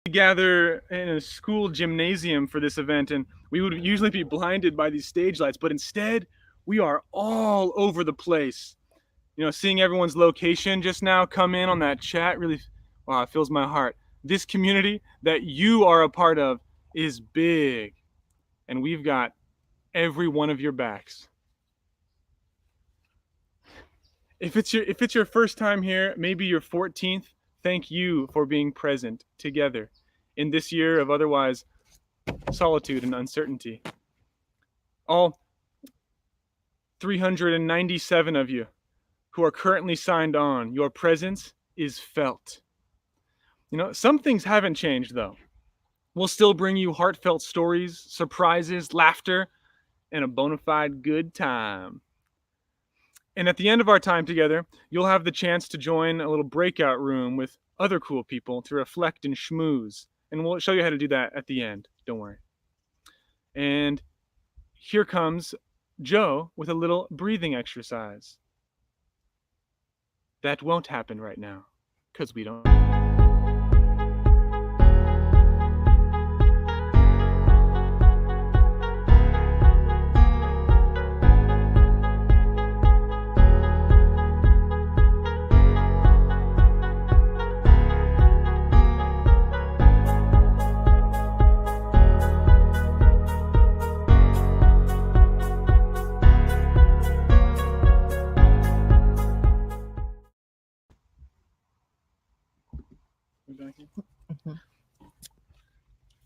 gather in a school gymnasium for this event, and we would usually be blinded by these stage lights, but instead, we are all over the place. Seeing everyone's location just now come in on that chat really, wow, it fills my heart. This community that you are a part of is big, and we've got every one of your backs. If it's your first time here, maybe your 14th, thank you for being present together in this year of otherwise solitude and uncertainty. All 397 of you who are currently signed on, your presence is felt. Some things haven't changed though. We'll still bring you heartfelt stories, surprises, laughter, and a bona fide good time. And at the end of our time together, you'll have the chance to join a little breakout room with other cool people to reflect and schmooze. And we'll show you how to do that at the end. Don't worry. And here comes Joe with a little breathing exercise. That won't happen right now, because we don't.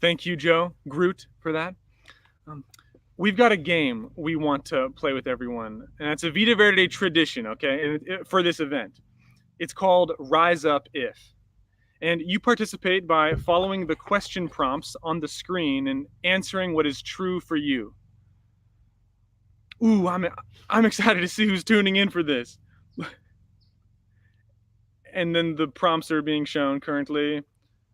Thank you, Joe Groot, for that. We've got a game we want to play with everyone, and it's a Vita Verde tradition, okay, for this event. It's called Rise Up If. And you participate by following the question prompts on the screen and answering what is true for you. Ooh, I'm excited to see who's tuning in for this. And then the prompts are being shown currently.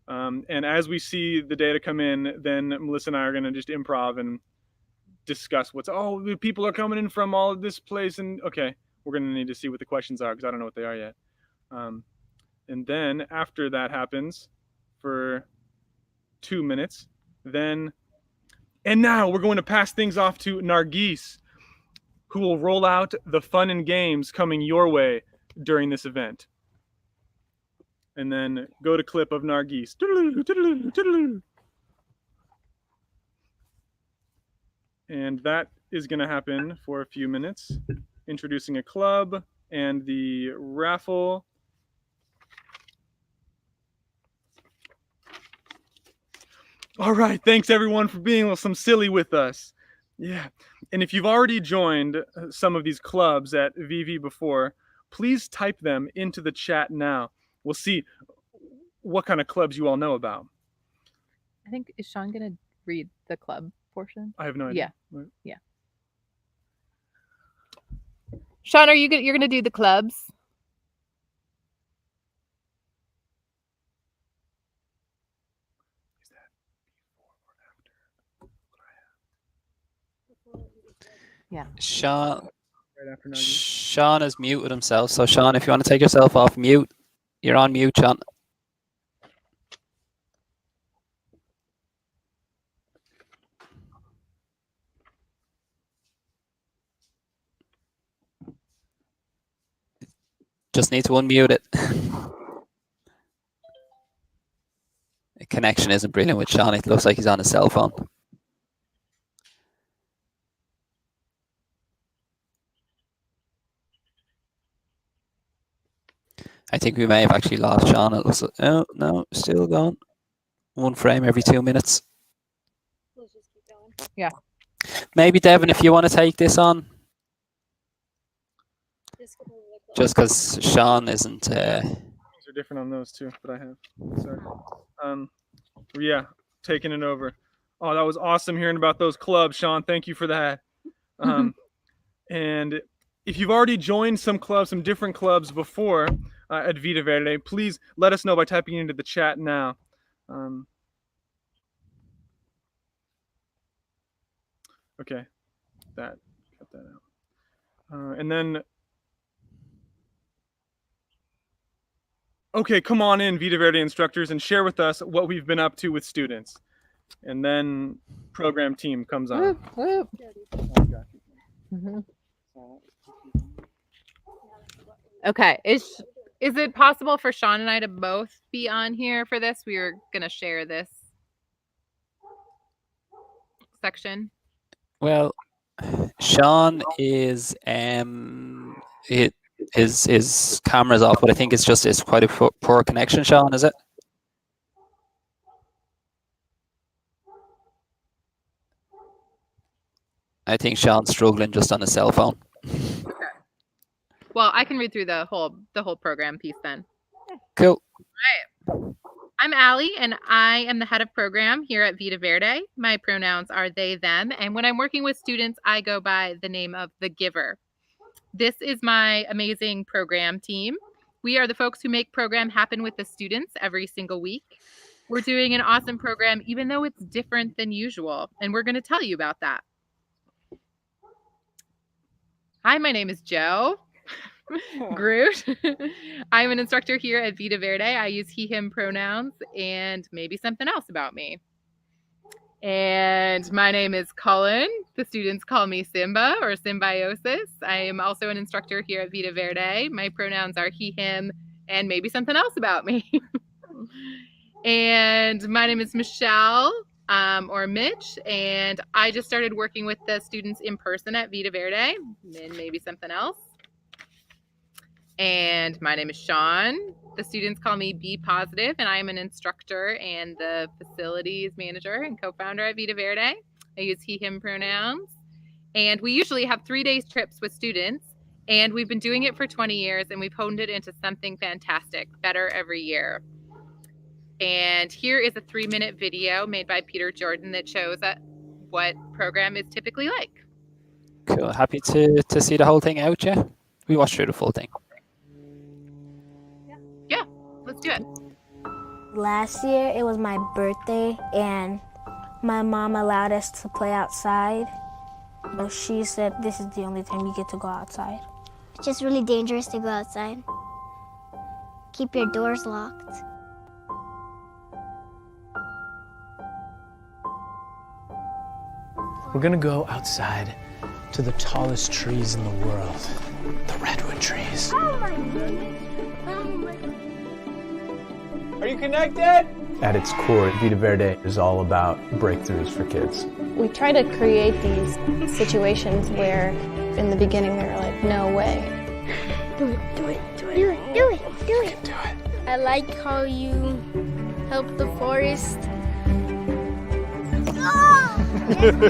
And as we see the data come in, then Melissa and I are going to just improv and discuss the people are coming in from all of this place. And okay, we're going to need to see what the questions are because I don't know what they are yet. And then after that happens for 2 minutes, and now we're going to pass things off to Nargis, who will roll out the fun and games coming your way during this event. And then go to clip of Nargis. And that is going to happen for a few minutes. Introducing a club and the raffle. All right, thanks everyone for being some silly with us. Yeah, and if you've already joined some of these clubs at VV before, please type them into the chat now. We'll see what kind of clubs you all know about. I think, is Sean going to read the club portion? I have no idea. Yeah. Sean, you're going to do the clubs? Is that before or after what I have? Yeah. Sean has muted himself. So Sean, if you want to take yourself off mute, you're on mute, Sean. Just need to unmute it. The connection isn't brilliant with Sean. It looks like he's on his cell phone. I think we may have actually lost Sean. It looks like, oh, no, still going. One frame every 2 minutes. Let's just keep going. Yeah. Maybe, Devin, if you want to take this on. Just because Sean isn't... These are different on those too, but I have. Sorry. Yeah, taking it over. Oh, that was awesome hearing about those clubs, Sean. Thank you for that. And if you've already joined some different clubs before at Vita Verde, please let us know by typing into the chat now. Okay, cut that out. And then okay, come on in, Vita Verde instructors, and share with us what we've been up to with students. And then program team comes on. Whoop, whoop. Mhm. Okay. Is it possible for Sean and I to both be on here for this? We are gonna share this section. Well, Sean is his camera's off, but I think it's quite a poor connection. Sean, is it? I think Sean's struggling just on his cell phone. Well, I can read through the whole program piece then. Cool. I'm Allie, and I am the head of program here at Vita Verde. My pronouns are they, them, and when I'm working with students, I go by the name of the giver. This is my amazing program team. We are the folks who make program happen with the students every single week. We're doing an awesome program, even though it's different than usual, and we're going to tell you about that. Hi, my name is Joe. Groot. I'm an instructor here at Vita Verde. I use he, him pronouns and maybe something else about me. And my name is Cullen. The students call me Simba or Symbiosis. I am also an instructor here at Vita Verde. My pronouns are he, him, and maybe something else about me. And my name is Michelle or Mitch, and I just started working with the students in person at Vita Verde, and maybe something else. And my name is Sean. The students call me Be Positive, and I am an instructor and the facilities manager and co-founder at Vita Verde. I use he, him pronouns. And we usually have 3-day trips with students, and we've been doing it for 20 years, and we've honed it into something fantastic, better every year. And here is a 3-minute video made by Peter Jordan that shows what program is typically like. Cool. Happy to see the whole thing out, yeah? We watched through the full thing. Yeah, let's do it. Last year, it was my birthday, and my mom allowed us to play outside. But she said this is the only time you get to go outside. It's just really dangerous to go outside. Keep your doors locked. We're gonna go outside to the tallest trees in the world, the redwood trees. Oh my goodness. Oh my goodness. Are you connected? At its core, Vita Verde is all about breakthroughs for kids. We try to create these situations where in the beginning they were like, no way. Do it, do it, do it, do it, do it, do it. Do it. I like how you help the forest. And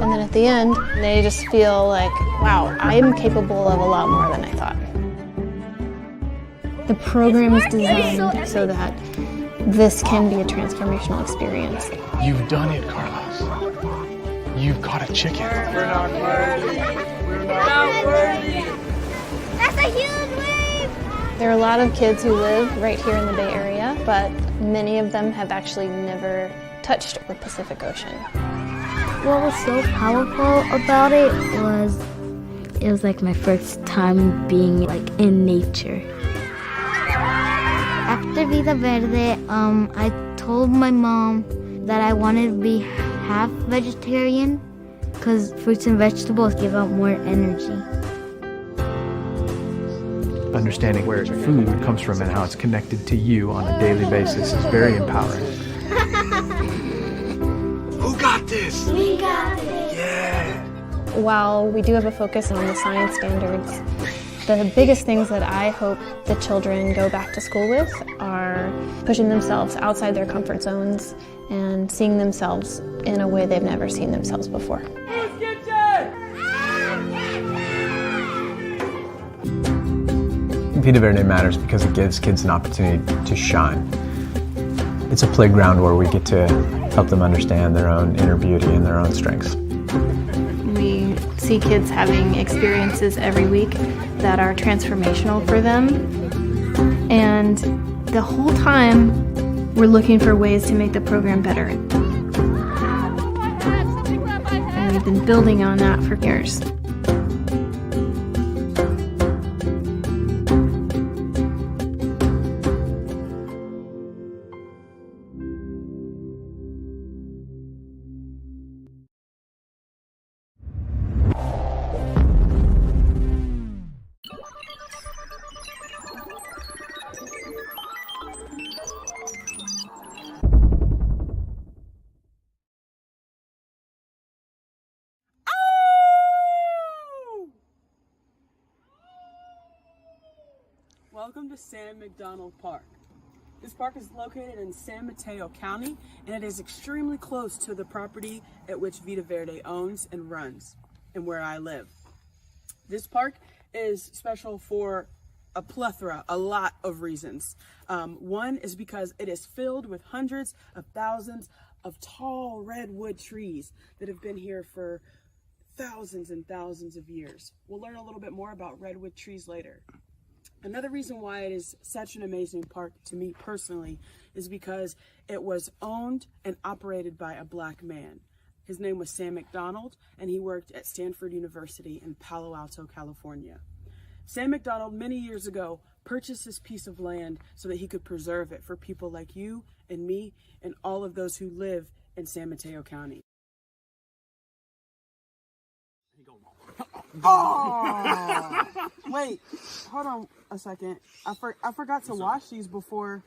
then at the end, they just feel like, wow, I am capable of a lot more than I thought. The program is designed so that this can be a transformational experience. You've done it, Carlos. You've caught a chicken. We're not worthy. We're not worthy. That's a huge wave. There are a lot of kids who live right here in the Bay Area, but many of them have actually never touched the Pacific Ocean. What was so powerful about it was like my first time being like in nature. After Vida Verde, I told my mom that I wanted to be half vegetarian because fruits and vegetables give out more energy. Understanding where food comes from and how it's connected to you on a daily basis is very empowering. Who got this? We got it. Yeah. While we do have a focus on the science standards, the biggest things that I hope the children go back to school with are pushing themselves outside their comfort zones and seeing themselves in a way they've never seen themselves before. Vita Verde matters because it gives kids an opportunity to shine. It's a playground where we get to help them understand their own inner beauty and their own strengths. We see kids having experiences every week that are transformational for them. And the whole time, we're looking for ways to make the program better. And we've been building on that for years. Welcome to San McDonald Park. This park is located in San Mateo County, and it is extremely close to the property at which Vida Verde owns and runs, and where I live. This park is special for a lot of reasons. One is because it is filled with hundreds of thousands of tall redwood trees that have been here for thousands and thousands of years. We'll learn a little bit more about redwood trees later. Another reason why it is such an amazing park to me personally is because it was owned and operated by a black man. His name was Sam McDonald, and he worked at Stanford University in Palo Alto, California. Sam McDonald, many years ago, purchased this piece of land so that he could preserve it for people like you and me and all of those who live in San Mateo County. Oh, wait, hold on a second. I forgot to wash these before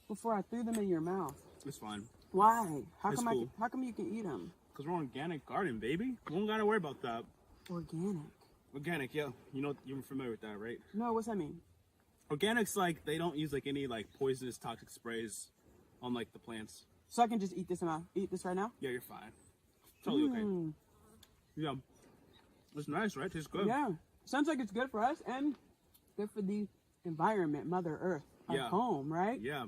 I threw them in your mouth. It's fine. Why? How It's come cool. how come you can eat them? Because we're organic garden, baby. We don't gotta worry about that. Organic? Organic, yeah. You know, you're familiar with that, right? No, what's that mean? Organic's like, they don't use like any like poisonous toxic sprays on like the plants. So I can just eat this right now? Yeah, you're fine. Totally okay. Yeah. It's nice, right? Tastes good. Yeah. Sounds like it's good for us and good for the environment, Mother Earth, our home, right? Yeah.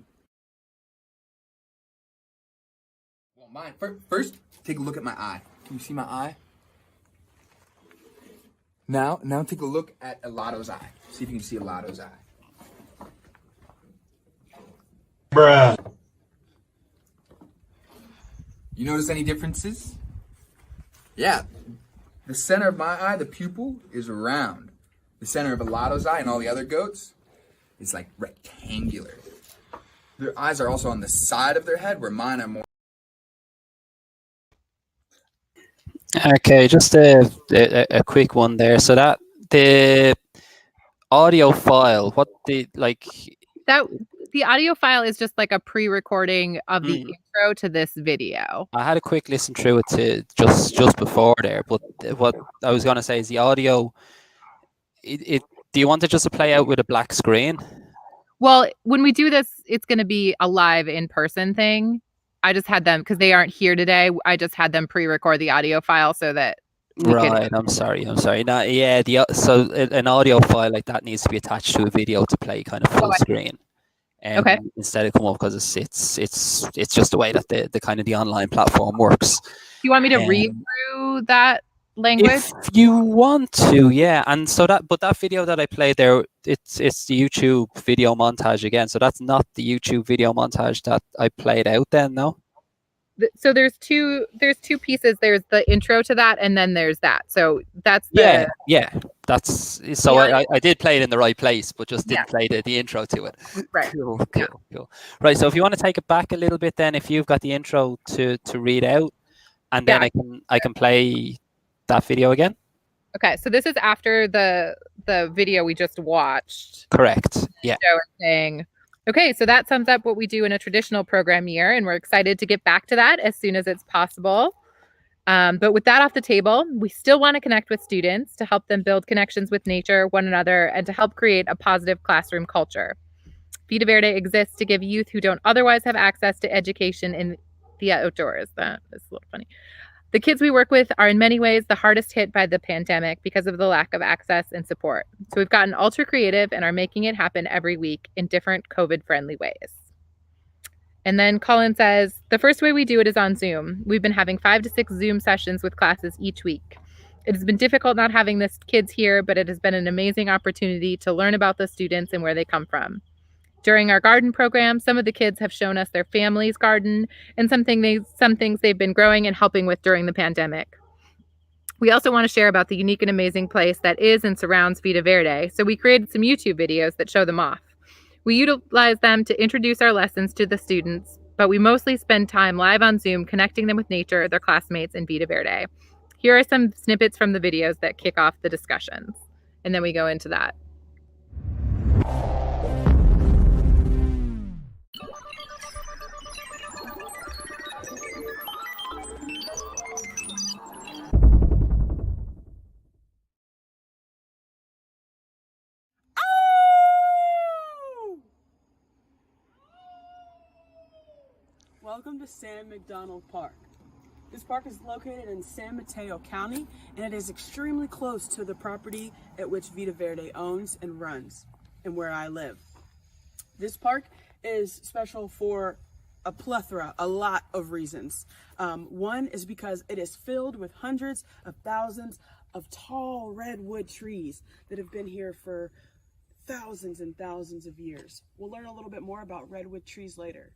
Well, mine. First, take a look at my eye. Can you see my eye? Now take a look at Elato's eye. See if you can see Elato's eye. Bruh. You notice any differences? Yeah. The center of my eye, the pupil, is round. The center of Elato's eye and all the other goats is like rectangular. Their eyes are also on the side of their head, where mine are more. Okay, just a quick one there. So that the audio file, what the like that the audio file is just like a pre-recording of the intro to this video. I had a quick listen through it to just before there, but what I was gonna say is the audio. Do you want it just to play out with a black screen? Well, when we do this, it's going to be a live in-person thing. I just had them because they aren't here today. I just had them pre-record the audio file so that we Right. I'm sorry. No, yeah. So an audio file like that needs to be attached to a video to play kind of full screen. Okay. Instead of come up because it's just the way that the kind of the online platform works. Do you want me to read through that language? If you want to, yeah. And so that video that I played there, it's the YouTube video montage again. So that's not the YouTube video montage that I played out then, no? So there's two pieces. There's the intro to that, and then there's that. So that's the That's so I did play it in the right place, but just didn't play the intro to it. Right. Cool. Right. So if you want to take it back a little bit, then if you've got the intro to read out, and then I can play that video again. Okay. So this is after the video we just watched. Correct. Yeah. So it's saying, okay, so that sums up what we do in a traditional program year, and we're excited to get back to that as soon as it's possible. But with that off the table, we still want to connect with students to help them build connections with nature, one another, and to help create a positive classroom culture. Vida Verde exists to give youth who don't otherwise have access to education in the outdoors. That is a little funny. The kids we work with are in many ways the hardest hit by the pandemic because of the lack of access and support. So we've gotten ultra creative and are making it happen every week in different COVID-friendly ways. And then Colin says, the first way we do it is on Zoom. We've been having 5 to 6 Zoom sessions with classes each week. It has been difficult not having the kids here, but it has been an amazing opportunity to learn about the students and where they come from. During our garden program, some of the kids have shown us their family's garden and some things they've been growing and helping with during the pandemic. We also want to share about the unique and amazing place that is and surrounds Vida Verde, so we created some YouTube videos that show them off. We utilize them to introduce our lessons to the students, but we mostly spend time live on Zoom connecting them with nature, their classmates, and Vida Verde. Here are some snippets from the videos that kick off the discussions, and then we go into that. Welcome to San McDonald Park. This park is located in San Mateo County, and it is extremely close to the property at which Vita Verde owns and runs, and where I live. This park is special for a lot of reasons. One is because it is filled with hundreds of thousands of tall redwood trees that have been here for thousands and thousands of years. We'll learn a little bit more about redwood trees later.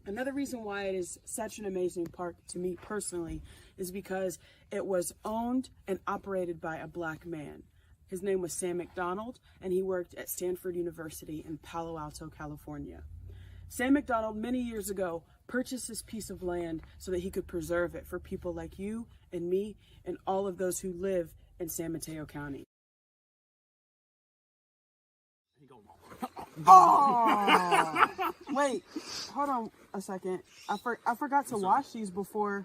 Another reason why it is such an amazing park to me personally is because it was owned and operated by a black man. His name was Sam McDonald, and he worked at Stanford University in Palo Alto, California. Sam McDonald, many years ago, purchased this piece of land so that he could preserve it for people like you and me and all of those who live in San Mateo County. Oh, wait, hold on a second. I forgot to wash these before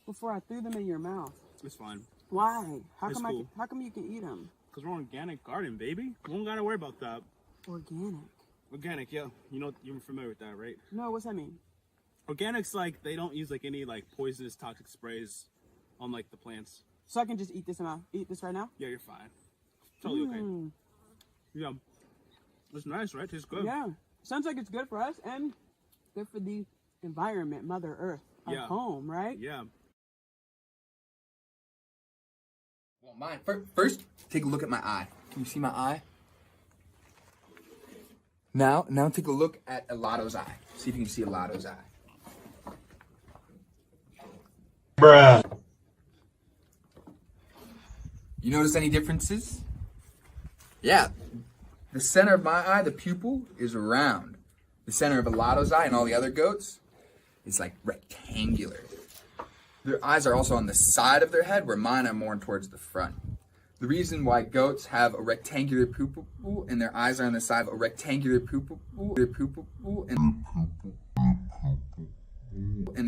I threw them in your mouth. It's fine. Why? How It's come cool. how come you can eat them? Because we're organic garden, baby. We don't gotta worry about that. Organic? Organic, yeah. You know, you're familiar with that, right? No, what's that mean? Organic's like, they don't use like any like poisonous toxic sprays on like the plants. So I can just eat this right now? Yeah, you're fine. Totally okay. Yeah. It's nice, right? Tastes good. Yeah. Sounds like it's good for us and good for the environment, Mother Earth, our home, right? Yeah. Well, mine. First, take a look at my eye. Can you see my eye? Now take a look at Elato's eye. See if you can see Elato's eye. Bruh. You notice any differences? Yeah. The center of my eye, the pupil, is round. The center of Elato's eye and all the other goats is like rectangular. Their eyes are also on the side of their head, where mine are more towards the front. The reason why goats have a rectangular pupil and their eyes are on the side of a rectangular pupil and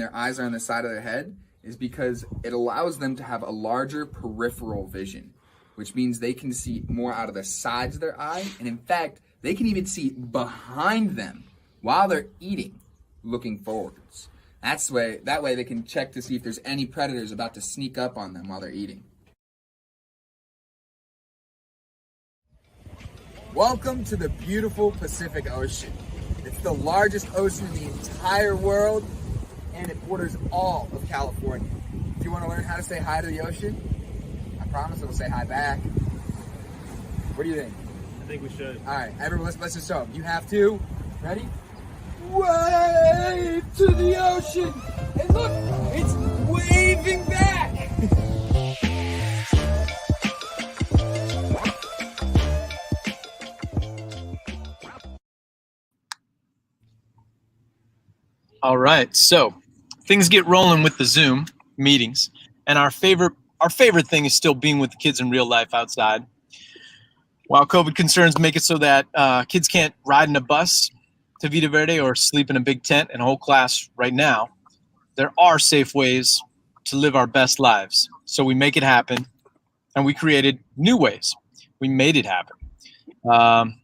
their eyes are on the side of their head is because it allows them to have a larger peripheral vision, which means they can see more out of the sides of their eye, and in fact, they can even see behind them while they're eating, looking forwards. That way they can check to see if there's any predators about to sneak up on them while they're eating. Welcome to the beautiful Pacific Ocean. It's the largest ocean in the entire world, and it borders all of California. If you want to learn how to say hi to the ocean, I promise it'll say hi back. What do you think? I think we should. All right, everyone, let's just show them. You have to. Ready? Wave to the ocean! And look, it's waving back! All right, so things get rolling with the Zoom meetings, and our favorite thing is still being with the kids in real life outside. While COVID concerns make it so that kids can't ride in a bus to Vita Verde or sleep in a big tent and a whole class right now, there are safe ways to live our best lives. So we make it happen, and we created new ways. We made it happen. Hi,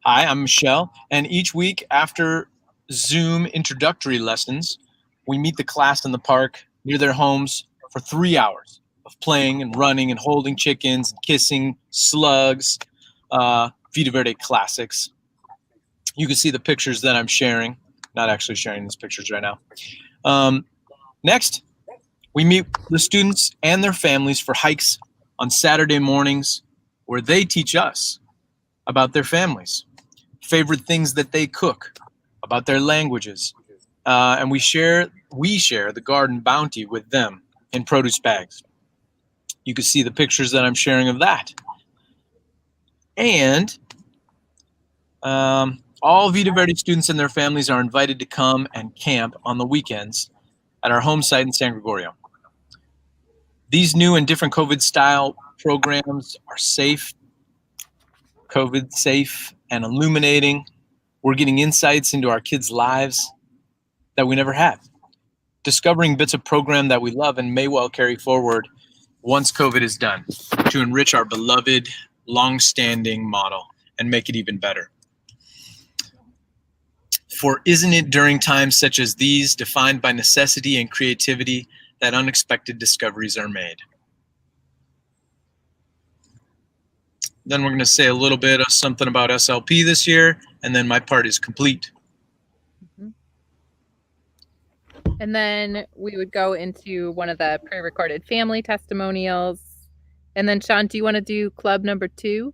I'm Michelle, and each week after Zoom introductory lessons, we meet the class in the park near their homes for 3 hours of playing and running and holding chickens and kissing slugs, Vita Verde classics. You can see the pictures that I'm sharing. Not actually sharing these pictures right now. Next, we meet the students and their families for hikes on Saturday mornings where they teach us about their families, favorite things that they cook, about their languages, and we share the garden bounty with them in produce bags. You can see the pictures that I'm sharing of that. And all Vita Verde students and their families are invited to come and camp on the weekends at our home site in San Gregorio. These new and different COVID-style programs are safe, COVID safe, and illuminating. We're getting insights into our kids' lives that we never had. Discovering bits of program that we love and may well carry forward once COVID is done to enrich our beloved, long-standing model and make it even better. For isn't it during times such as these, defined by necessity and creativity, that unexpected discoveries are made? Then we're going to say a little bit of something about SLP this year, and then my part is complete. And then we would go into one of the pre-recorded family testimonials. And then Sean, do you want to do club number 2?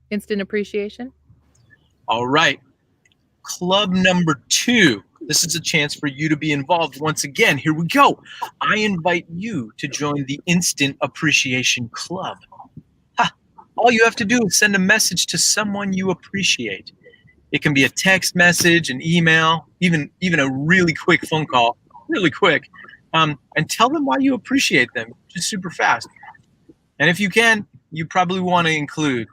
Instant appreciation? All right. Club number 2. This is a chance for you to be involved once again. Here we go. I invite you to join the Instant Appreciation Club. All you have to do is send a message to someone you appreciate. It can be a text message, an email, even a really quick phone call, really quick, and tell them why you appreciate them, just super fast. And if you can, you probably want to include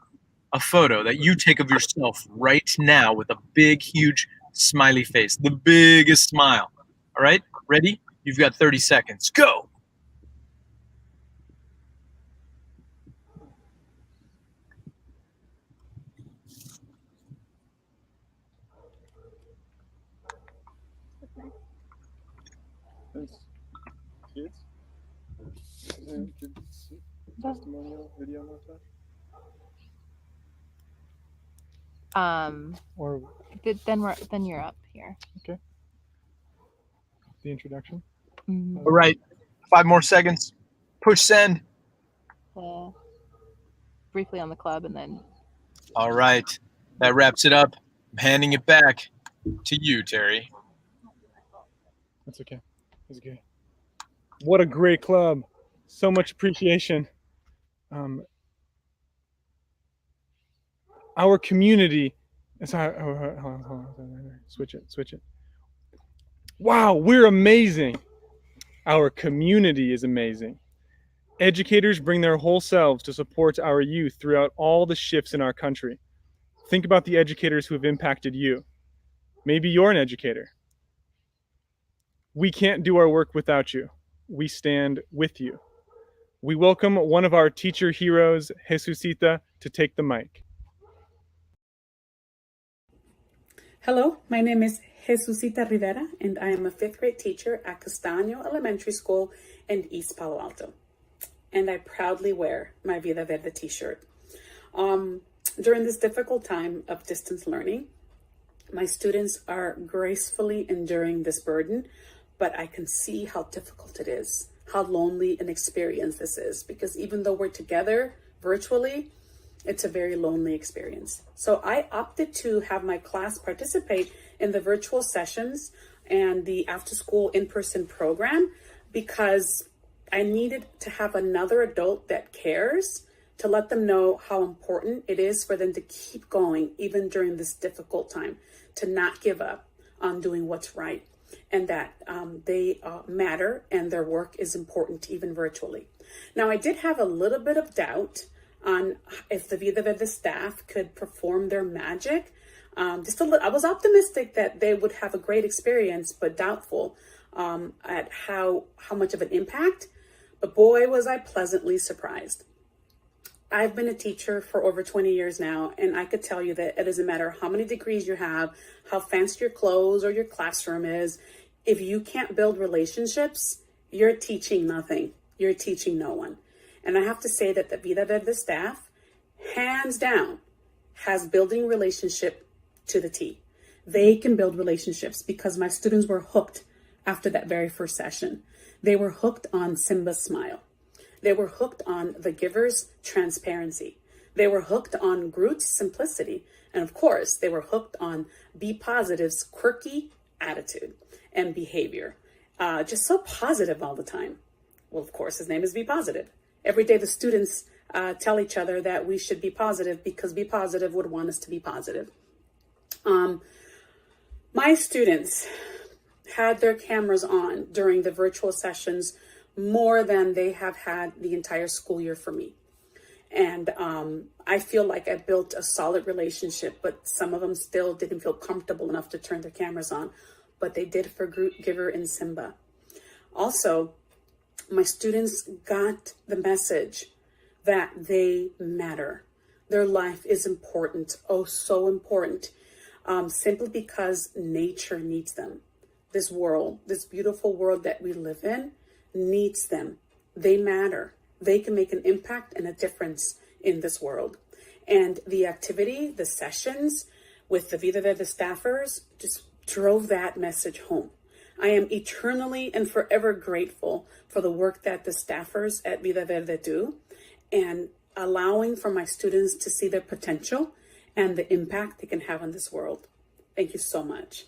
a photo that you take of yourself right now with a big, huge smiley face, the biggest smile. All right, ready? You've got 30 seconds. Go. Kids? Testimonial video montage? Or Then you're up here. okay. The introduction. Mm-hmm. All right, 5 more seconds. Push send. Briefly on the club, and then. All right, that wraps it up. I'm handing it back to you, Terry. That's okay. That's okay. What a great club. So much appreciation. Our community. Sorry, hold on. Switch it. Wow, we're amazing. Our community is amazing. Educators bring their whole selves to support our youth throughout all the shifts in our country. Think about the educators who have impacted you. Maybe you're an educator. We can't do our work without you. We stand with you. We welcome one of our teacher heroes, Jesucita, to take the mic. Hello, my name is Jesucita Rivera, and I am a 5th grade teacher at Castaño Elementary School in East Palo Alto. And I proudly wear my Vida Verde t-shirt. During this difficult time of distance learning, my students are gracefully enduring this burden, but I can see how difficult it is, how lonely an experience this is, because even though we're together virtually, it's a very lonely experience. So I opted to have my class participate in the virtual sessions and the after-school in-person program because I needed to have another adult that cares to let them know how important it is for them to keep going even during this difficult time, to not give up on doing what's right, and that they matter and their work is important even virtually. Now, I did have a little bit of doubt on if the Vida Verde staff could perform their magic. I was optimistic that they would have a great experience, but doubtful at how much of an impact. But boy, was I pleasantly surprised. I've been a teacher for over 20 years now, and I could tell you that it doesn't matter how many degrees you have, how fancy your clothes or your classroom is, if you can't build relationships, you're teaching nothing. You're teaching no one. And I have to say that the Vida Verde staff, hands down, has building relationship to the T. They can build relationships because my students were hooked after that very first session. They were hooked on Simba's smile. They were hooked on the giver's transparency. They were hooked on Groot's simplicity. And of course, they were hooked on Be Positive's quirky attitude and behavior. Just so positive all the time. Well, of course, his name is Be Positive. Every day the students tell each other that we should be positive because Be Positive would want us to be positive. My students had their cameras on during the virtual sessions more than they have had the entire school year for me. And I feel like I built a solid relationship, but some of them still didn't feel comfortable enough to turn their cameras on, but they did for Groot, Giver, and Simba. Also, my students got the message that they matter. Their life is important, oh, so important. simply because nature needs them. This world, this beautiful world that we live in, needs them. They matter. They can make an impact and a difference in this world. And the activity, the sessions with the Vida Verde staffers just drove that message home. I am eternally and forever grateful for the work that the staffers at Vida Verde do and allowing for my students to see their potential and the impact they can have on this world. Thank you so much.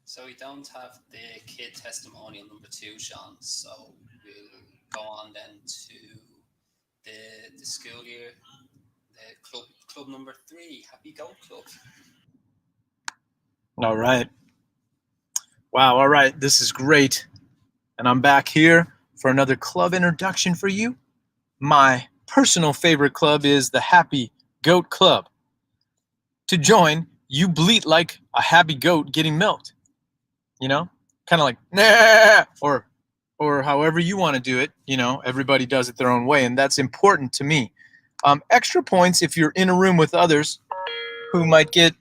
So we don't have the kid testimonial number 2, Sean. So we'll go on then to the school year, the club number 3, Happy Goat Club. All right. Wow. All right. This is great. And I'm back here for another club introduction for you. My personal favorite club is the Happy Goat Club. To join, you bleat like a happy goat getting milked. You know, kind of like, nah, or however you want to do it. You know, everybody does it their own way, and that's important to me. Extra points if you're in a room with others who might get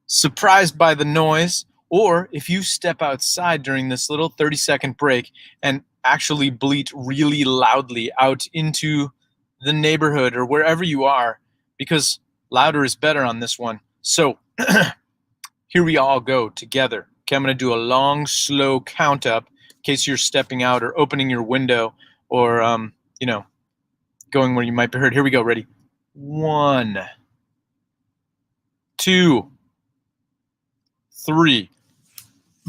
surprised by the noise, or if you step outside during this little 30-second break and actually bleat really loudly out into the neighborhood or wherever you are, because louder is better on this one. So here we all go together. Okay, I'm going to do a long, slow count up in case you're stepping out or opening your window or, you know, going where you might be heard. Here we go. Ready? 1, 2, 3.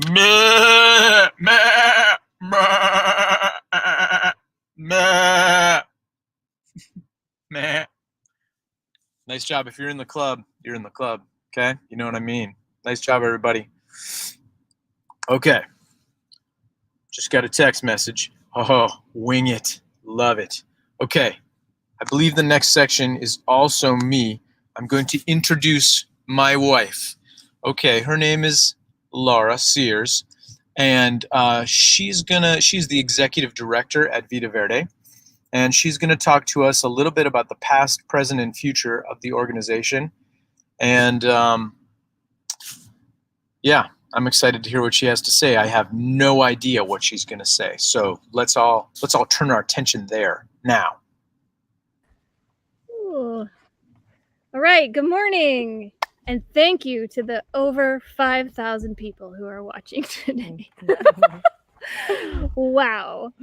Meh, meh, meh, meh, meh. Nice job. If you're in the club, you're in the club. Okay? You know what I mean? Nice job, everybody. Okay. Just got a text message. Oh, wing it. Love it. Okay. I believe the next section is also me. I'm going to introduce my wife. Okay, her name is Laura Sears, and she's the executive director at Vida Verde, and she's going to talk to us a little bit about the past, present, and future of the organization. And yeah, I'm excited to hear what she has to say. I have no idea what she's going to say, so let's all turn our attention there now. Ooh. All right, good morning. And thank you to the over 5,000 people who are watching today. Wow.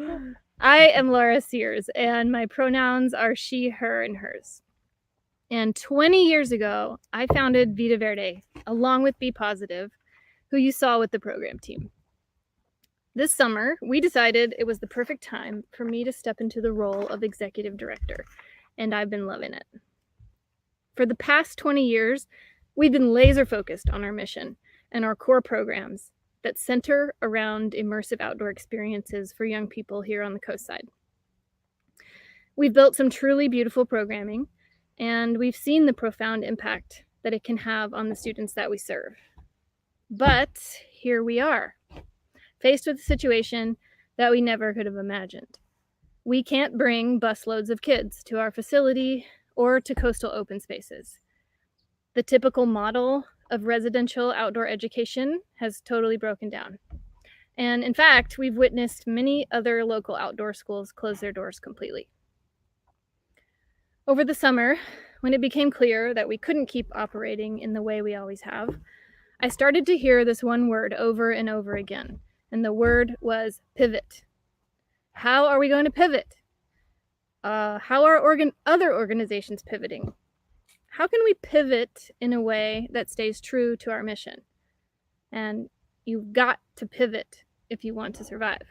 I am Laura Sears, and my pronouns are she, her, and hers. And 20 years ago, I founded Vida Verde, along with Be Positive, who you saw with the program team. This summer, we decided it was the perfect time for me to step into the role of executive director, and I've been loving it. For the past 20 years, we've been laser focused on our mission and our core programs that center around immersive outdoor experiences for young people here on the coast side. We've built some truly beautiful programming, and we've seen the profound impact that it can have on the students that we serve. But here we are, faced with a situation that we never could have imagined. We can't bring busloads of kids to our facility or to coastal open spaces. The typical model of residential outdoor education has totally broken down. And in fact, we've witnessed many other local outdoor schools close their doors completely. Over the summer, when it became clear that we couldn't keep operating in the way we always have, I started to hear this one word over and over again, and the word was pivot. How are we going to pivot? How are other organizations pivoting? How can we pivot in a way that stays true to our mission? And you've got to pivot if you want to survive.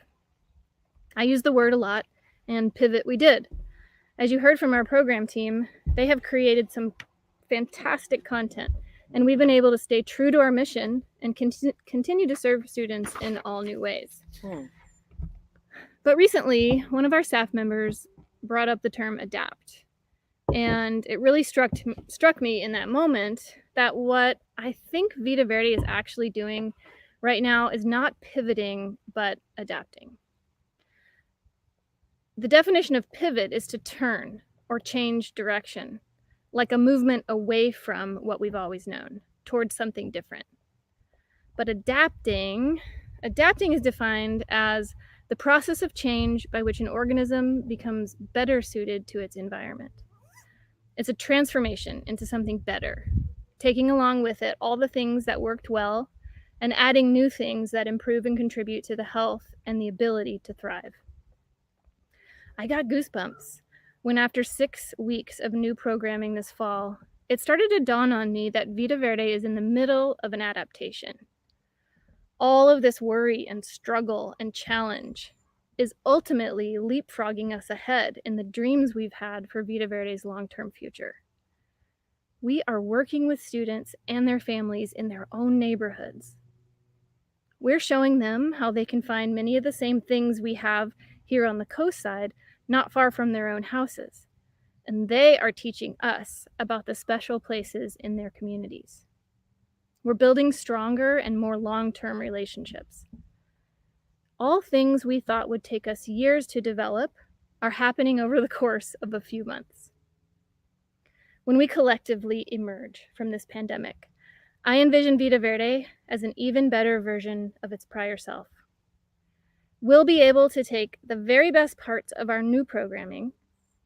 I use the word a lot, and pivot we did. As you heard from our program team, they have created some fantastic content, and we've been able to stay true to our mission and continue to serve students in all new ways. But recently, one of our staff members brought up the term adapt. And it really struck me in that moment that what I think Vida Verde is actually doing right now is not pivoting, but adapting. The definition of pivot is to turn or change direction, like a movement away from what we've always known, towards something different. But adapting is defined as the process of change by which an organism becomes better suited to its environment. It's a transformation into something better, taking along with it all the things that worked well and adding new things that improve and contribute to the health and the ability to thrive. I got goosebumps when, after 6 weeks of new programming this fall, it started to dawn on me that Vita Verde is in the middle of an adaptation. All of this worry and struggle and challenge is ultimately leapfrogging us ahead in the dreams we've had for Vita Verde's long-term future. We are working with students and their families in their own neighborhoods. We're showing them how they can find many of the same things we have here on the coast side, not far from their own houses. And they are teaching us about the special places in their communities. We're building stronger and more long-term relationships. All things we thought would take us years to develop are happening over the course of a few months. When we collectively emerge from this pandemic, I envision Vita Verde as an even better version of its prior self. We'll be able to take the very best parts of our new programming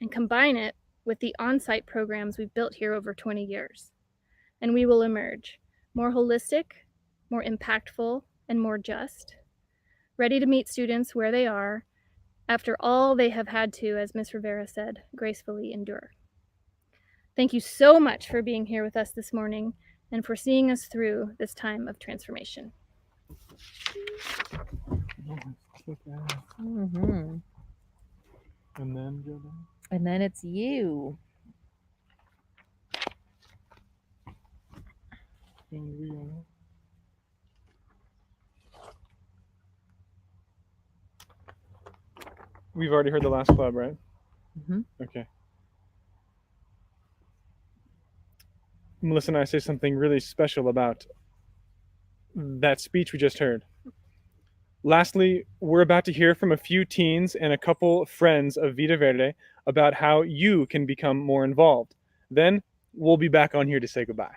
and combine it with the on-site programs we've built here over 20 years. And we will emerge more holistic, more impactful, and more just, ready to meet students where they are after all they have had to, as Ms. Rivera said, gracefully endure. Thank you so much for being here with us this morning and for seeing us through this time of transformation. Mm-hmm. And then it's you. We've already heard the last club, right? Mm-hmm. Okay. Melissa and I say something really special about that speech we just heard. Lastly, we're about to hear from a few teens and a couple friends of Vita Verde about how you can become more involved. Then we'll be back on here to say goodbye.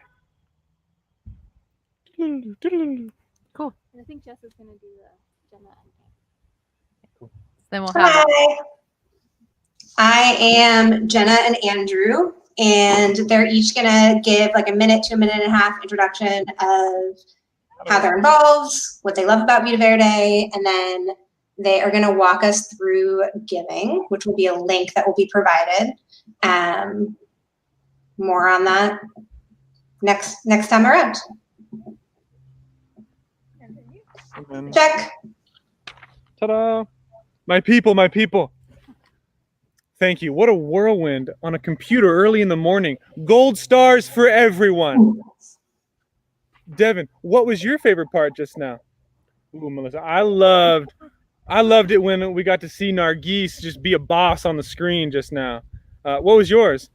Cool. I think Jess is going to do the Jenna. Then we'll have. Hi, I am Jenna and Andrew, and they're each going to give like a minute to a minute and a half introduction of how they're involved, what they love about Vita Verde, and then they are going to walk us through giving, which will be a link that will be provided. More on that next time around. Check. Ta-da! My people. Thank you. What a whirlwind on a computer early in the morning. Gold stars for everyone. Devin, what was your favorite part just now? Ooh, Melissa, I loved it when we got to see Nargis just be a boss on the screen just now. What was yours?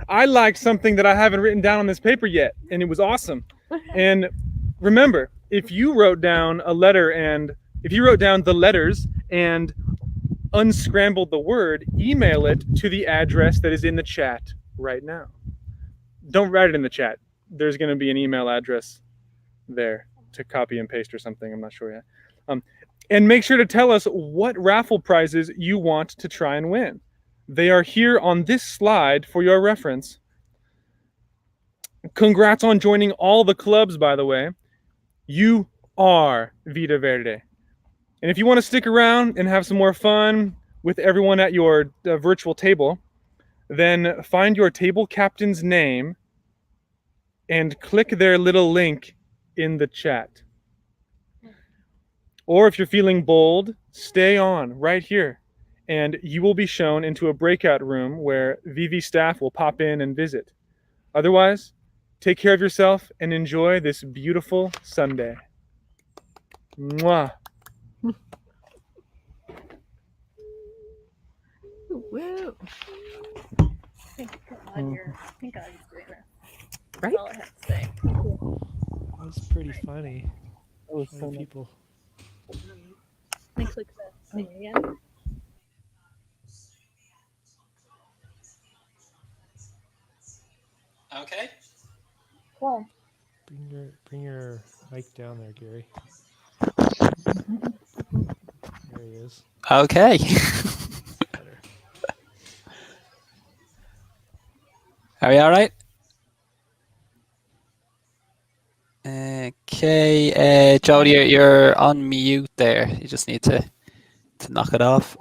I liked something that I haven't written down on this paper yet, and it was awesome. And remember, if you wrote down a letter and if you wrote down the letters and unscrambled the word, email it to the address that is in the chat right now. Don't write it in the chat. There's going to be an email address there to copy and paste or something. I'm not sure yet. And make sure to tell us what raffle prizes you want to try and win. They are here on this slide for your reference. Congrats on joining all the clubs, by the way. You are Vita Verde. And if you want to stick around and have some more fun with everyone at your virtual table, then find your table captain's name and click their little link in the chat. Or if you're feeling bold, stay on right here and you will be shown into a breakout room where VV staff will pop in and visit. Otherwise, take care of yourself and enjoy this beautiful Sunday. Mwah. Woo. Thank God you're doing that. Right? That's all I have to say. That was pretty funny. Funny people. Let me click that thing again. Okay. Cool. Bring your mic down there, Gary. There he is. Okay. Better. Are you all right? Okay, Jody, you're on mute there. You just need to knock it off.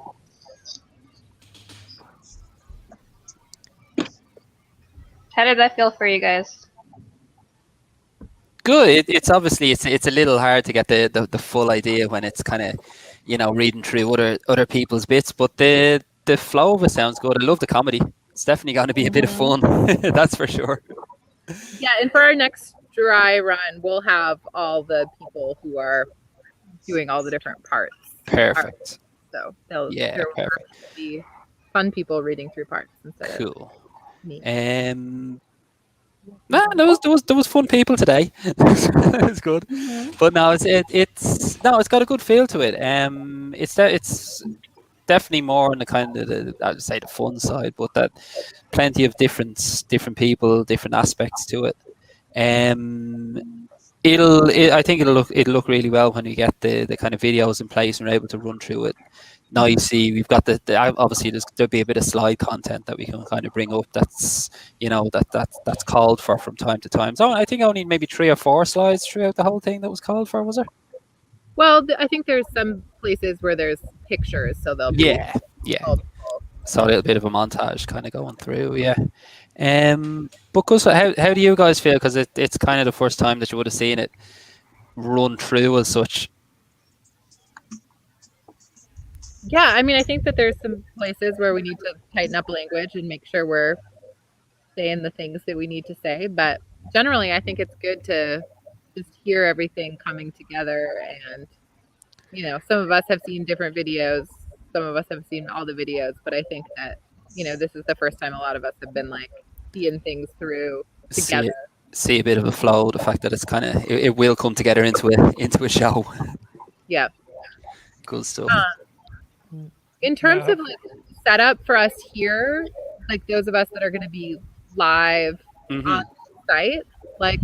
How did that feel for you guys? Good. It's obviously it's a little hard to get the full idea when it's kind of, reading through other people's bits, but the flow of it sounds good. I love the comedy. It's definitely going to be a bit of fun. That's for sure. Yeah, and for our next dry run, we'll have all the people who are doing all the different parts. Perfect. So Yeah, there perfect. will be fun people reading through parts instead Cool. of me. No, there was fun people today. It's good, but no, it's got a good feel to it. It's definitely more on the kind of I'd say the fun side, but that plenty of different people, different aspects to it. I think it'll look really well when you get the kind of videos in place and we're able to run through it nicely. We've got obviously there'll be a bit of slide content that we can kind of bring up. That's that's called for from time to time. So I think only maybe 3 or 4 slides throughout the whole thing that was called for, was there? Well, I think there's some places where there's pictures, so they'll be Yeah. So a little bit of a montage kind of going through, yeah. But Gus, how do you guys feel? Because it's kind of the first time that you would have seen it run through as such. Yeah, I mean, I think that there's some places where we need to tighten up language and make sure we're saying the things that we need to say. But generally, I think it's good to just hear everything coming together. And, some of us have seen different videos. Some of us have seen all the videos. But I think that, this is the first time a lot of us have been like seeing things through together. See a bit of a flow, the fact that it's kind of, it will come together into a show. Yeah. Good stuff. In terms of like setup for us here, like those of us that are going to be live on site, like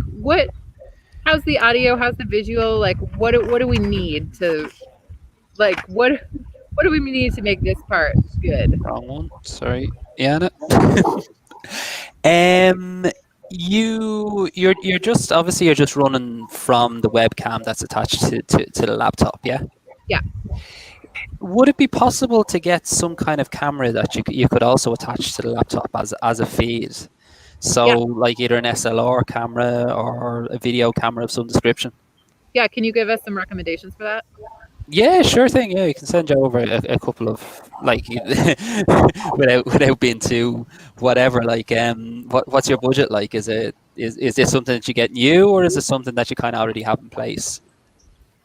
how's the audio, how's the visual, like what do we need to, like what do we need to make this part good? Wrong one, sorry, Anna. You're just obviously you're just running from the webcam that's attached to the laptop, yeah? Yeah. Would it be possible to get some kind of camera that you could also attach to the laptop as a feed? So like either an SLR camera or a video camera of some description? Yeah, can you give us some recommendations for that? Yeah, sure thing. Yeah, you can send you over a couple of like without being too whatever. Like, what's your budget like? Is this something that you get new, or is it something that you kind of already have in place?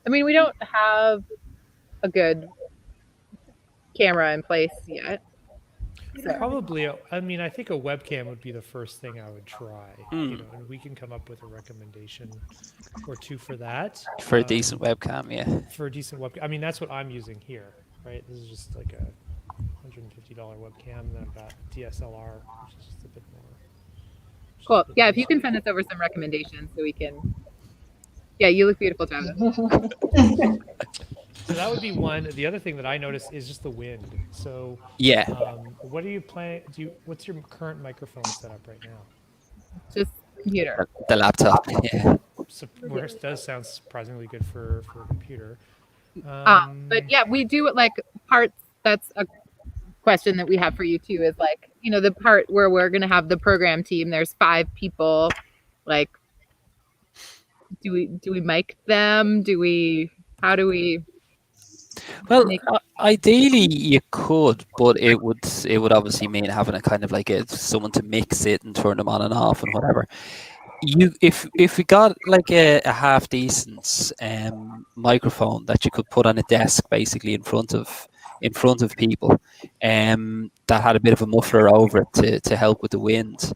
I mean, we don't have a good camera in place yet. So. Probably, I mean, I think a webcam would be the first thing I would try. And we can come up with a recommendation or two for that. For a decent webcam, yeah. For a decent webcam, I mean, that's what I'm using here, right? This is just like a $150 webcam, and then I've got DSLR, which is just a bit more. Cool. Yeah, if you can send us over some recommendations so we can. Yeah, you look beautiful, Travis. So that would be one. The other thing that I noticed is just the wind. So yeah. What are you playing? What's your current microphone setup right now? Just computer. The laptop. Yeah. So, it does sound surprisingly good for a computer. But yeah, we do it like parts. That's a question that we have for you too. Is like the part where we're gonna have the program team. There's 5 people. Like, do we mic them? How do we? Well, ideally you could, but it would obviously mean having a kind of like someone to mix it and turn them on and off and whatever. If we got like a half decent microphone that you could put on a desk basically in front of people, that had a bit of a muffler over it to help with the wind.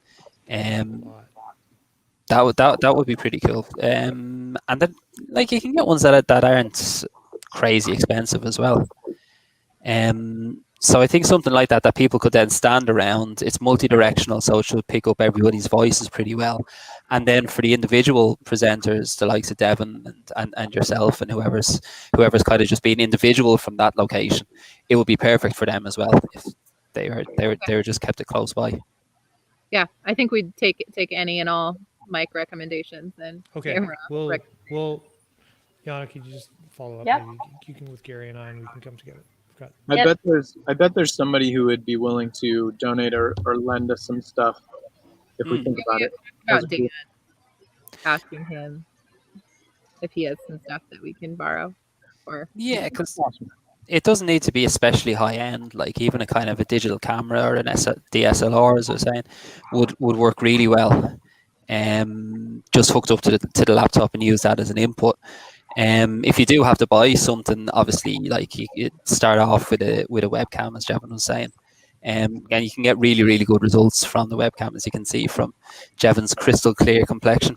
That would be pretty cool. And then like you can get ones that aren't crazy expensive as well. So I think something like that people could then stand around. It's multi-directional, so it should pick up everybody's voices pretty well. And then for the individual presenters, the likes of Devon and yourself and whoever's kind of just being individual from that location, it would be perfect for them as well if they were just kept it close by. Yeah, I think we'd take any and all mic recommendations and Okay. camera We'll Yana, could you just follow up? Yep. Maybe you can with Gary and I, and we can come together. I bet there's somebody who would be willing to donate or lend us some stuff if we think about it. About Dan, asking him if he has some stuff that we can borrow. Or Yeah, because it doesn't need to be especially high end. Like even a kind of a digital camera or an DSLR, as I was saying, would work really well. Just hooked up to the laptop and use that as an input. If you do have to buy something, obviously, like you start off with a webcam, as Jevon was saying, and you can get really, really good results from the webcam, as you can see from Jevon's crystal clear complexion.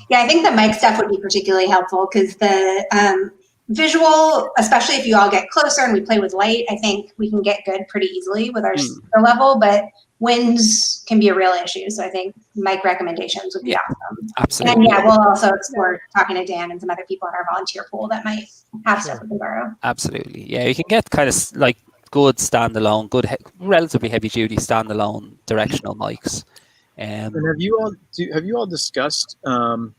Yeah, I think the mic stuff would be particularly helpful because the visual, especially if you all get closer and we play with light, I think we can get good pretty easily with our speaker level, but winds can be a real issue. So I think mic recommendations would be awesome. Absolutely. And yeah, we'll also explore talking to Dan and some other people in our volunteer pool that might have stuff we can borrow. Absolutely. Yeah, you can get kind of like good standalone, relatively heavy duty standalone directional mics. And have you all discussed the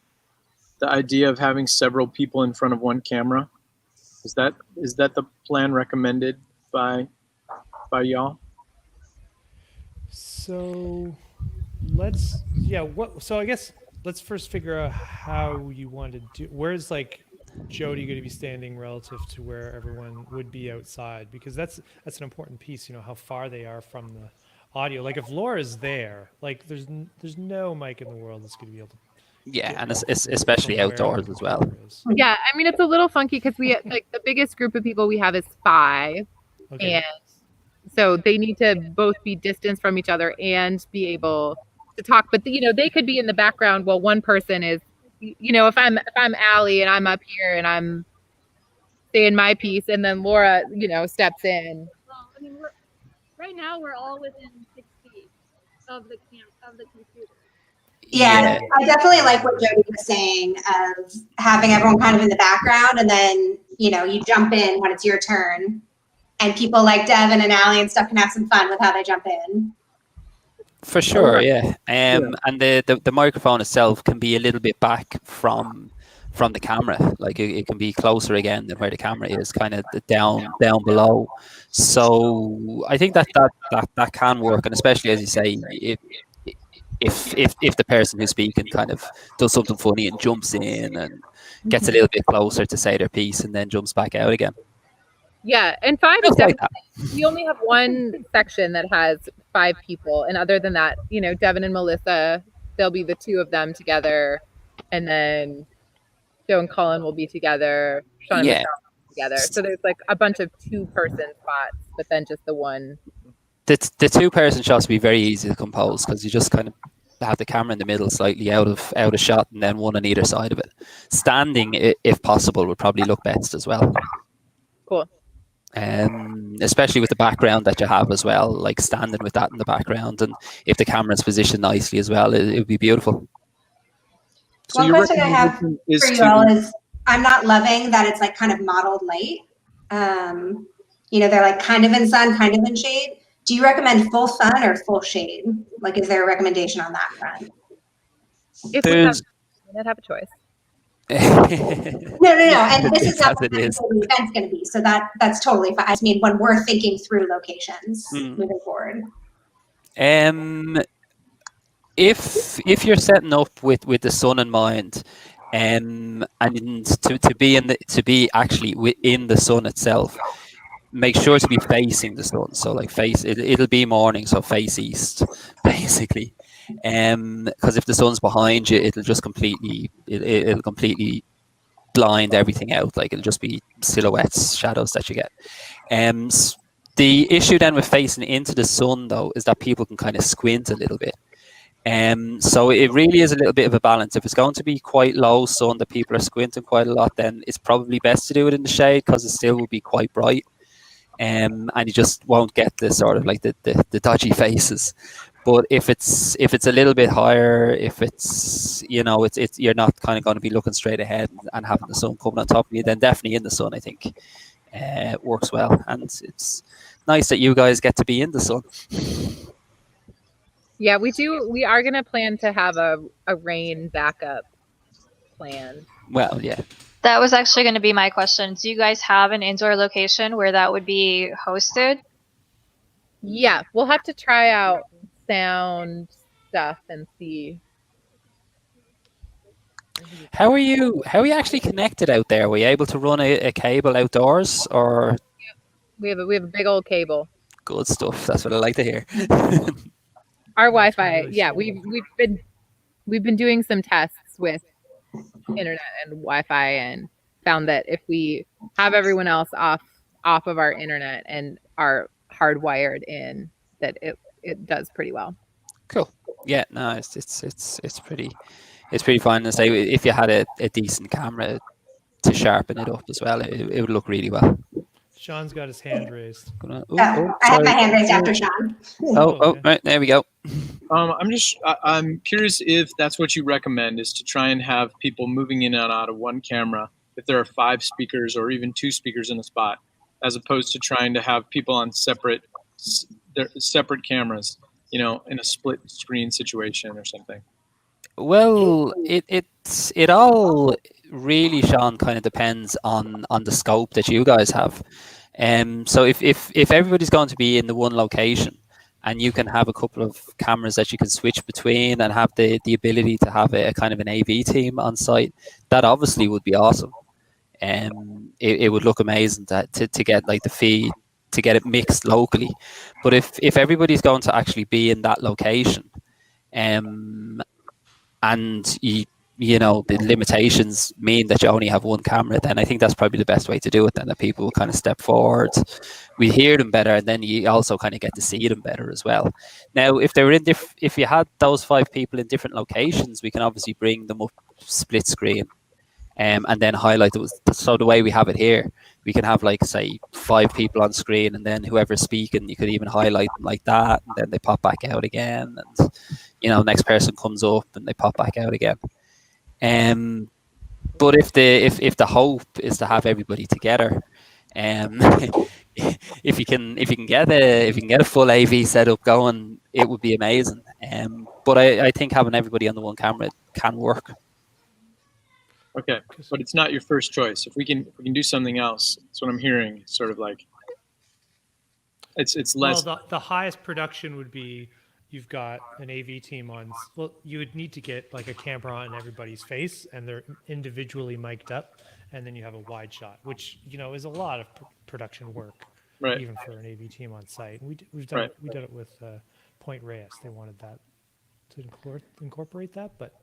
idea of having several people in front of one camera? Is that the plan recommended by y'all? So so I guess let's first figure out how you want to do. Where's like Jody going to be standing relative to where everyone would be outside? Because that's an important piece. You know how far they are from the audio. Like if Laura's there, like there's no mic in the world that's going to be able to. Yeah, and it's especially outdoors as well. Yeah, I mean it's a little funky because we like the biggest group of people we have is 5, and so they need to both be distanced from each other and be able to talk. But they could be in the background while one person is, if I'm Allie and I'm up here and I'm saying my piece, and then Laura, steps in. Well, I mean, right now we're all within 6 feet of the computer. Yeah, I definitely like what Jody was saying of having everyone kind of in the background, and then you jump in when it's your turn, and people like Devon and Allie and stuff can have some fun with how they jump in. For sure, yeah. And the microphone itself can be a little bit back from the camera. Like it can be closer again than where the camera is, kind of down below. So I think that can work, and especially as you say, if the person who's speaking kind of does something funny and jumps in and gets a little bit closer to say their piece and then jumps back out again. Yeah, and 5 is definitely, we only have one section that has 5 people, and other than that, Devon and Melissa, they'll be the 2 of them together, and then Joe and Colin will be together, Sean and Michelle will be together. So there's like a bunch of 2-person spots, but then just the one. The 2-person shots will be very easy to compose because you just kind of have the camera in the middle, slightly out of shot, and then one on either side of it. Standing, if possible, would probably look best as well. Cool. Especially with the background that you have as well, like standing with that in the background, and if the camera's positioned nicely as well, it would be beautiful. So one question I have for you all is, I'm not loving that it's like kind of mottled light. They're like kind of in sun, kind of in shade. Do you recommend full sun or full shade? Like, is there a recommendation on that front? If we have a choice. No. And this is how the event's going to be. So that's totally fine. I just mean when we're thinking through locations moving forward. If you're setting up with the sun in mind, and to be actually within the sun itself, make sure to be facing the sun. So like it'll be morning, so face east, basically. Because if the sun's behind you, it'll just completely blind everything out. Like it'll just be silhouettes, shadows that you get. The issue then with facing into the sun though is that people can kind of squint a little bit. So it really is a little bit of a balance. If it's going to be quite low sun that people are squinting quite a lot, then it's probably best to do it in the shade because it still will be quite bright. And you just won't get the sort of like the dodgy faces. But if it's a little bit higher, if it's it's you're not kind of going to be looking straight ahead and having the sun coming on top of you, then definitely in the sun I think works well. And it's nice that you guys get to be in the sun. Yeah, we are gonna plan to have a rain backup plan. Well, yeah. That was actually going to be my question. Do you guys have an indoor location where that would be hosted? Yeah, we'll have to try out sound stuff and see. How are you actually connected out there? Were you able to run a cable outdoors, or? We have a big old cable. Good stuff. That's what I like to hear. Our Wi-Fi, yeah, we've been doing some tests with internet and Wi-Fi and found that if we have everyone else off of our internet and are hardwired in, that it does pretty well. Cool. Yeah, no, it's pretty fine to say. If you had a decent camera to sharpen it up as well, it would look really well. Sean's got his hand raised. I have my hand raised after Sean. Oh, right, there we go. I'm curious if that's what you recommend, is to try and have people moving in and out of one camera if there are 5 speakers or even 2 speakers in a spot, as opposed to trying to have people on separate cameras, in a split screen situation or something. Well, it all really, Sean, kind of depends on the scope that you guys have. So if everybody's going to be in the one location, and you can have a couple of cameras that you can switch between and have the ability to have a kind of an AV team on site, that obviously would be awesome. It would look amazing to get like the feed, to get it mixed locally. But if everybody's going to actually be in that location, and the limitations mean that you only have one camera, then I think that's probably the best way to do it, then that people will kind of step forward. We hear them better, and then you also kind of get to see them better as well. Now, if they were if you had those 5 people in different locations, we can obviously bring them up split screen, and then highlight those. So the way we have it here, we can have like, say, 5 people on screen, and then whoever's speaking, you could even highlight them like that, and then they pop back out again, and next person comes up and they pop back out again. But if the hope is to have everybody together, if you can get a full AV setup going, it would be amazing. But I think having everybody on the one camera can work. Okay, but it's not your first choice. If we can do something else, that's what I'm hearing. Sort of like it's less. Well, the highest production would be, you've got an AV team on. Well, you would need to get like a camera on everybody's face, and they're individually mic'd up, and then you have a wide shot, which is a lot of production work, right, even for an AV team on site. And we did it with Point Reyes. They wanted that to incorporate that, but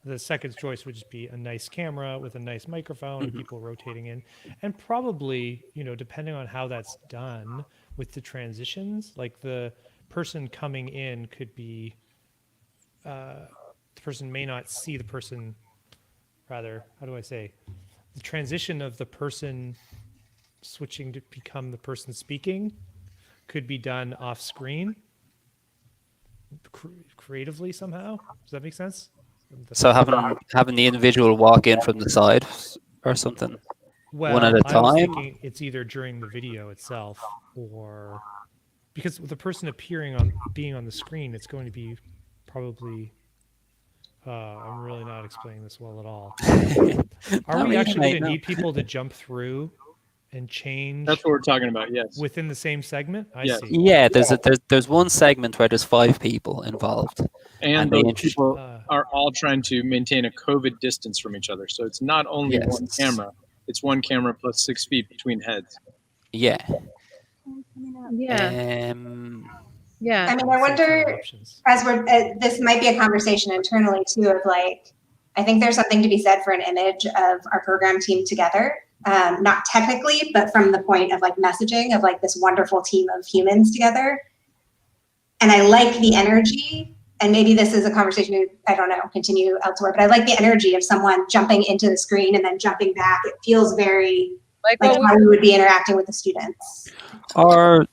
the second choice would just be a nice camera with a nice microphone and people rotating in, and probably depending on how that's done with the transitions, like the person coming in could be the person may not see the person, rather, how do I say, the transition of the person switching to become the person speaking could be done off screen creatively somehow. Does that make sense? So having the individual walk in from the side or something, one at a time. I was thinking it's either during the video itself, or because the person being on the screen, it's going to be probably. I'm really not explaining this well at all. Are we actually going to need people to jump through and change? That's what we're talking about. Yes. Within the same segment. I see. Yeah, there's one segment where there's 5 people involved, and those people are all trying to maintain a COVID distance from each other. So it's not only one camera; it's one camera plus 6 feet between heads. Yeah. Yeah. Yeah. I mean, I wonder, as we're this might be a conversation internally too, of like, I think there's something to be said for an image of our program team together. Not technically, but from the point of like messaging of like this wonderful team of humans together. And I like the energy and maybe this is a conversation, I don't know, continue elsewhere, but I like the energy of someone jumping into the screen and then jumping back. It feels very like how we would be interacting with the students. Or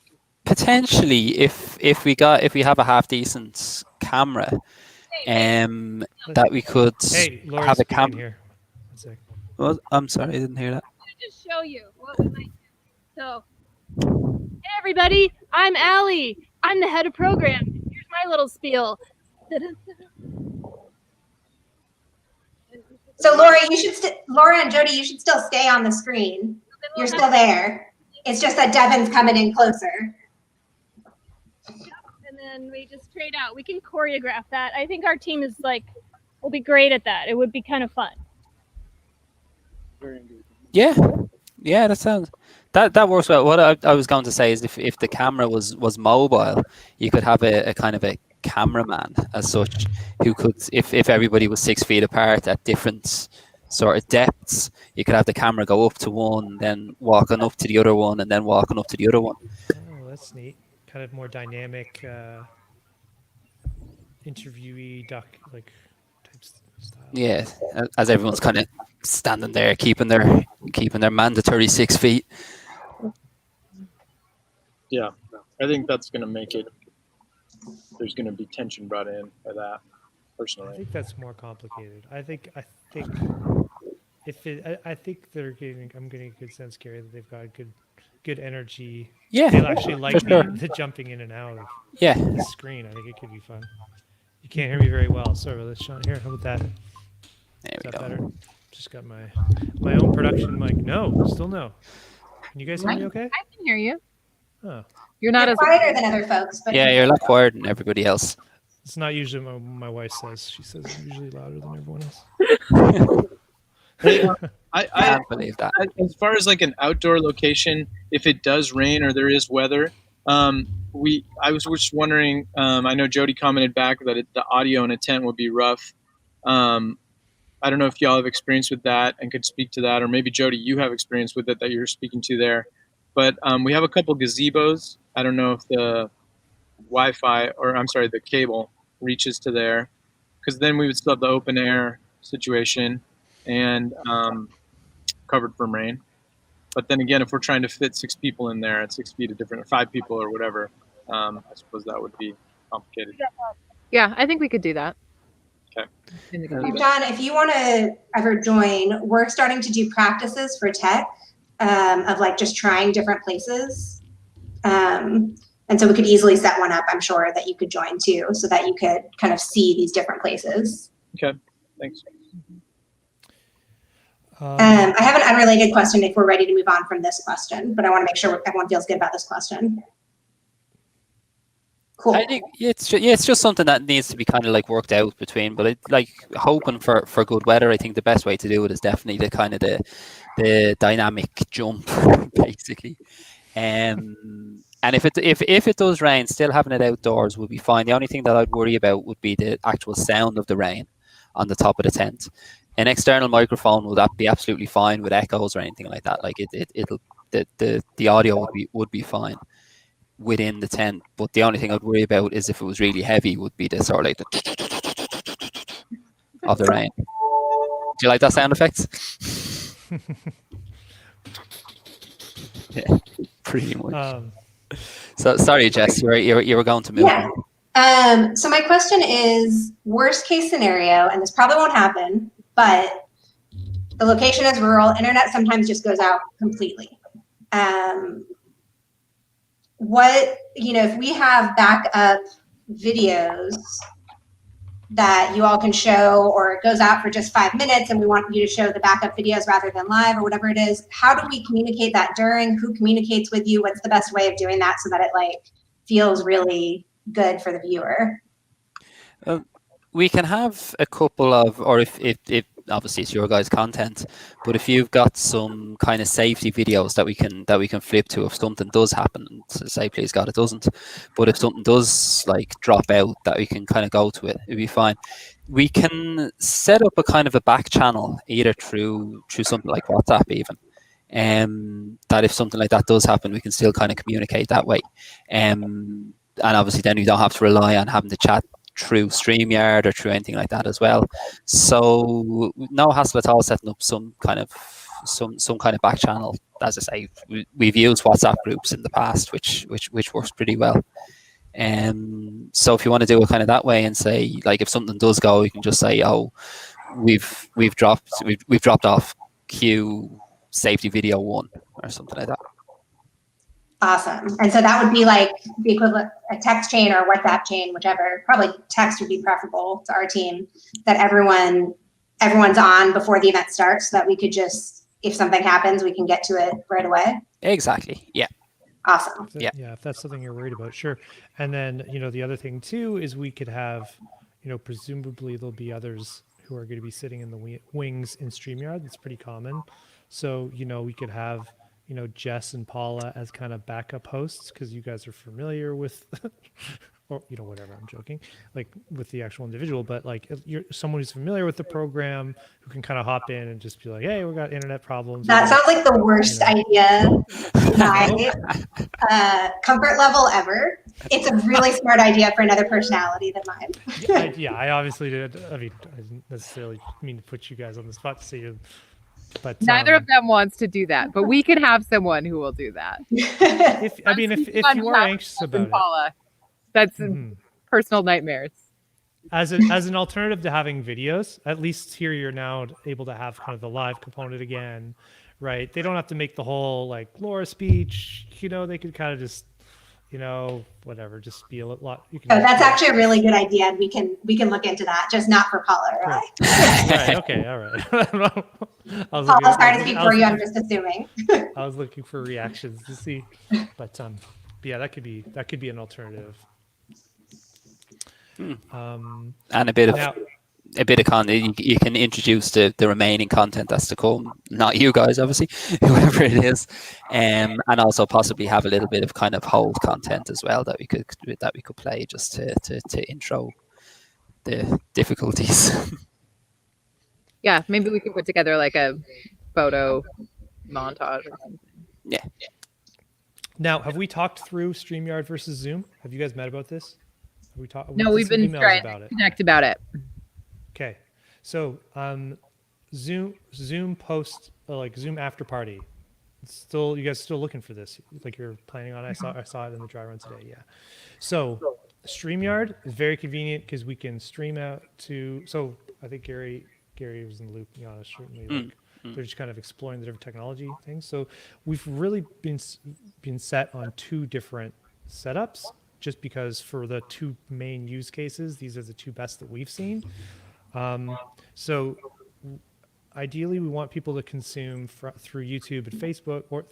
potentially, if we have a half decent camera, that we could Hey, Laura's have a speaking camera. here. One sec. Well, I'm sorry, I didn't hear that. Just show you what we might do. So, hey everybody, I'm Allie. I'm the head of program. Here's my little spiel. So Laura and Jody, you should still stay on the screen. You're still there. It's just that Devin's coming in closer. And then we just trade out. We can choreograph that. I think our team is will be great at that. It would be kind of fun. Yeah, that works well. What I was going to say is if the camera was mobile, you could have a kind of a cameraman as such who could, if everybody was 6 feet apart at different sort of depths, you could have the camera go up to one, then walking up to the other one, and then walking up to the other one. Oh, that's neat. Kind of more dynamic, interviewee type style. Yeah, as everyone's kind of standing there, keeping their mandatory 6 feet. Yeah, I think that's going to make it. There's going to be tension brought in by that. Personally, I think that's more complicated. I think they're getting. I'm getting a good sense, Gary, that they've got a good energy. Yeah, they'll actually like for sure. the jumping in and out of the screen. I think it could be fun. You can't hear me very well. Sorry about that, Sean. Here, how about that? There we go. Better? Just got my own production mic. No, still no. Can you guys hear me okay? I can hear you. Oh. You're not as quieter than other folks, but Yeah, you're a lot quieter than everybody else. It's not usually what my wife says. She says I'm usually louder than everyone else. I can't believe that. As far as like an outdoor location, if it does rain or there is weather, I was just wondering. I know Jody commented back that the audio in a tent would be rough. I don't know if y'all have experience with that and could speak to that, or maybe Jody, you have experience with it that you're speaking to there. But we have a couple gazebos. I don't know if the Wi-Fi, or I'm sorry, the cable reaches to there, because then we would still have the open air situation and covered from rain. But then again, if we're trying to fit 6 people in there at 6 feet of different, 5 people or whatever, I suppose that would be complicated. Yeah, I think we could do that. Okay. John, if you want to ever join, we're starting to do practices for tech of like just trying different places. And so we could easily set one up, I'm sure, that you could join too, so that you could kind of see these different places. Okay, thanks. I have an unrelated question if we're ready to move on from this question, but I want to make sure everyone feels good about this question. Cool. I think it's just something that needs to be kind of like worked out between, but like hoping for good weather. I think the best way to do it is definitely the kind of the dynamic jump, basically. And if it does rain, still having it outdoors would be fine. The only thing that I'd worry about would be the actual sound of the rain on the top of the tent. An external microphone would be absolutely fine with echoes or anything like that. Like the audio would be fine within the tent. But the only thing I'd worry about is if it was really heavy, would be the sort of like the of the rain. Do you like that sound effects? Yeah, pretty much. So sorry, Jess, you were going to move on. So my question is, worst case scenario, and this probably won't happen, but the location is rural, internet sometimes just goes out completely. If we have backup videos that you all can show, or it goes out for just 5 minutes and we want you to show the backup videos rather than live or whatever it is, how do we communicate that during? Who communicates with you? What's the best way of doing that so that it feels really good for the viewer? We can have a couple of, or if obviously it's your guys' content, but if you've got some kind of safety videos that we can flip to if something does happen, say please God it doesn't, but if something does drop out, that we can kind of go to it, it'd be fine. We can set up a kind of a back channel either through something like WhatsApp even, that if something like that does happen, we can still kind of communicate that way, and obviously then you don't have to rely on having to chat through StreamYard or through anything like that as well. So no hassle at all setting up some kind of back channel. As I say, we've used WhatsApp groups in the past, which works pretty well. So if you want to do it kind of that way and say, like, if something does go, you can just say, oh, we've dropped off queue safety video 1 or something like that. Awesome. And so that would be like the equivalent, a text chain or WhatsApp chain, whichever. Probably text would be preferable to our team, that everyone's on before the event starts, so that we could just, if something happens, we can get to it right away. Exactly. Yeah. Awesome. Yeah, if that's something you're worried about, sure. And then, the other thing too is we could have, presumably there'll be others who are going to be sitting in the wings in StreamYard. That's pretty common. So, we could have, Jess and Paula as kind of backup hosts, because you guys are familiar with, or, whatever, I'm joking, like with the actual individual, but like you're someone who's familiar with the program who can kind of hop in and just be like, hey, we got internet problems. That sounds like the worst idea, my comfort level ever. It's a really smart idea for another personality than mine. I obviously did. I mean, I didn't necessarily mean to put you guys on the spot to say you. But neither of them wants to do that, but we can have someone who will do that. If you are anxious about Paula, that's personal nightmares. As an alternative to having videos, at least here you're now able to have kind of the live component again, right? They don't have to make the whole like Laura speech. They could kind of just, whatever, just be a lot. That's actually a really good idea, and we can look into that. Just not for Paula, right? Right. Okay. All right. Paula's hard to speak for you. I'm just assuming. I was looking for reactions to see, but yeah, that could be an alternative. And a bit of content. You can introduce the remaining content that's to come. Not you guys, obviously, whoever it is, and also possibly have a little bit of kind of hold content as well that we could play just to intro the difficulties. Yeah, maybe we could put together like a photo montage or something. Yeah. Now, have we talked through StreamYard versus Zoom? Have you guys met about this? Have we talked? No, we've been trying to connect about it. Okay, so Zoom post like Zoom after party. You guys still looking for this? Like you're planning on? I saw it in the dry run today. Yeah. So StreamYard is very convenient because we can stream out to. So I think Gary was in the loop. To be honest, certainly. They're just kind of exploring the different technology things. So we've really been set on 2 different setups, just because for the 2 main use cases, these are the 2 best that we've seen. So ideally, we want people to consume through YouTube and Facebook, or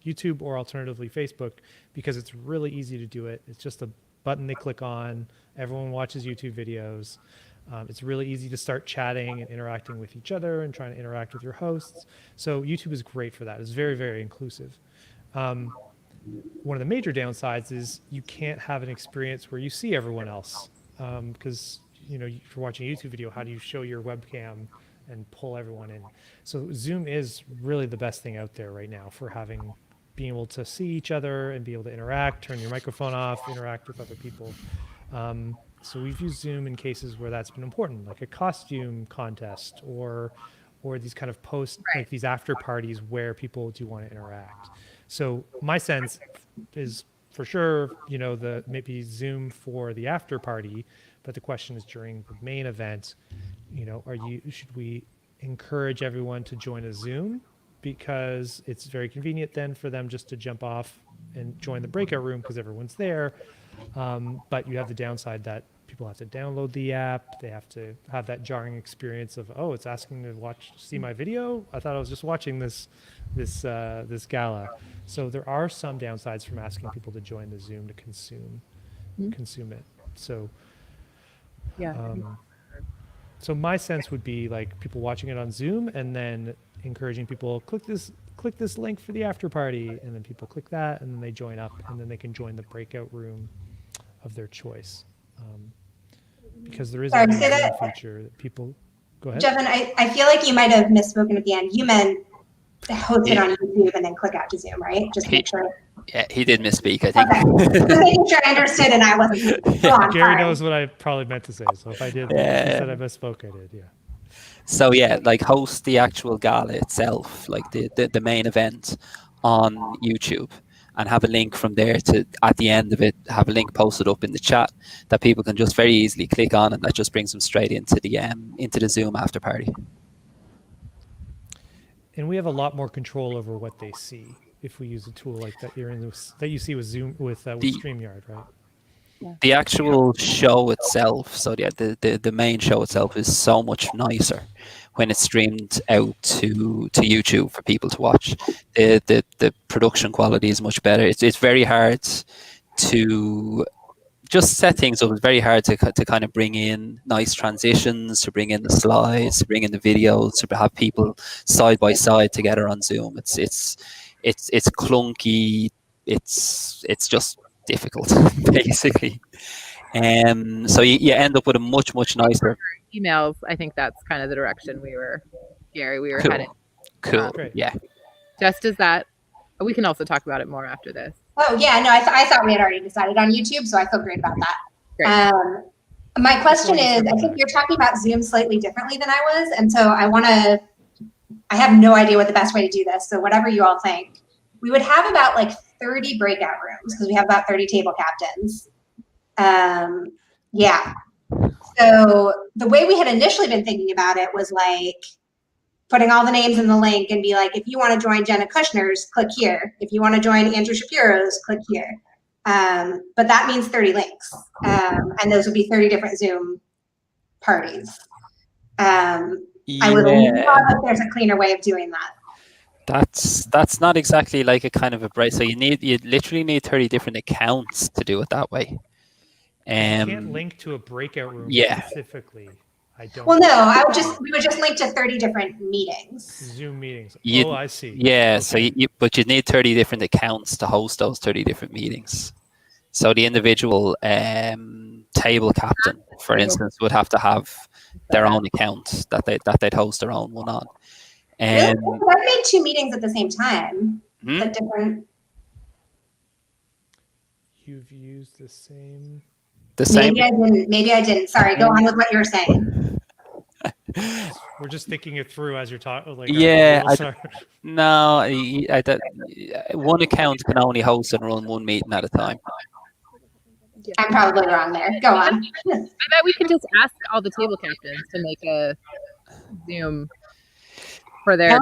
YouTube, or alternatively Facebook, because it's really easy to do it. It's just a button they click on. Everyone watches YouTube videos. It's really easy to start chatting and interacting with each other and trying to interact with your hosts. So YouTube is great for that. It's very, very inclusive. One of the major downsides is you can't have an experience where you see everyone else, because if you're watching a YouTube video, how do you show your webcam and pull everyone in? So Zoom is really the best thing out there right now for being able to see each other and be able to interact, turn your microphone off, interact with other people. So we've used Zoom in cases where that's been important, like a costume contest or these kind of like these after parties where people do want to interact. So my sense is for sure, maybe Zoom for the after party, but the question is during the main event, should we encourage everyone to join a Zoom, because it's very convenient then for them just to jump off and join the breakout room because everyone's there. But you have the downside that people have to download the app. They have to have that jarring experience of, oh, it's asking to see my video. I thought I was just watching this gala. So there are some downsides from asking people to join the Zoom to consume it. So yeah. So my sense would be like people watching it on Zoom and then encouraging people click this link for the after party, and then people click that and then they join up, and then they can join the breakout room of their choice. Because there is a feature that people go ahead. Jevin, I feel like you might have misspoken at the end. You meant host it on YouTube and then click out to Zoom, right? Just make sure. Yeah, he did misspeak, I think. Okay. Just making sure I understood and I wasn't. Go on, Gary sorry. knows what I probably meant to say. So if I did, if he said I misspoke, I did. Yeah. So yeah, like host the actual gala itself, like the main event on YouTube, and have a link from there to, at the end of it, have a link posted up in the chat that people can just very easily click on, and that just brings them straight into the Zoom after party. And we have a lot more control over what they see if we use a tool like that that you see with Zoom with StreamYard, right? The actual show itself, so yeah, the main show itself is so much nicer when it's streamed out to YouTube for people to watch. The production quality is much better. It's very hard to just set things up. It's very hard to kind of bring in nice transitions, to bring in the slides, to bring in the videos, to have people side by side together on Zoom. It's clunky. It's just difficult, basically. So you end up with a much nicer emails. I think that's kind of the direction we were cool. headed. Cool. Yeah. Just as that, we can also talk about it more after this. Oh yeah, no, I thought we had already decided on YouTube, so I feel great about that. Great. My question is, I think you're talking about Zoom slightly differently than I was, and so I have no idea what the best way to do this, so whatever you all think. We would have about like 30 breakout rooms, because we have about 30 table captains. Yeah. So the way we had initially been thinking about it was like putting all the names in the link and be like, if you want to join Jenna Kushner's, click here. If you want to join Andrew Shapiro's, click here. But that means 30 links. And those would be 30 different Zoom parties. I would love if there's a cleaner way of doing that. That's not exactly like a kind of a break. So you literally need 30 different accounts to do it that way. You can't link to a breakout room specifically. I don't. Well, no, we would just link to 30 different meetings. Zoom meetings. I see. Yeah, okay. so but you need 30 different accounts to host those 30 different meetings. So the individual table captain, for instance, would have to have their own account that they'd host their own one on. Really? I made 2 meetings at the same time. But different. You've used the same. Maybe I didn't. Sorry, go on with what you were saying. We're just thinking it through as you're talking. Like, one account can only host and run one meeting at a time. I'm probably wrong there. Go on. I bet we can just ask all the table captains to make a Zoom for their.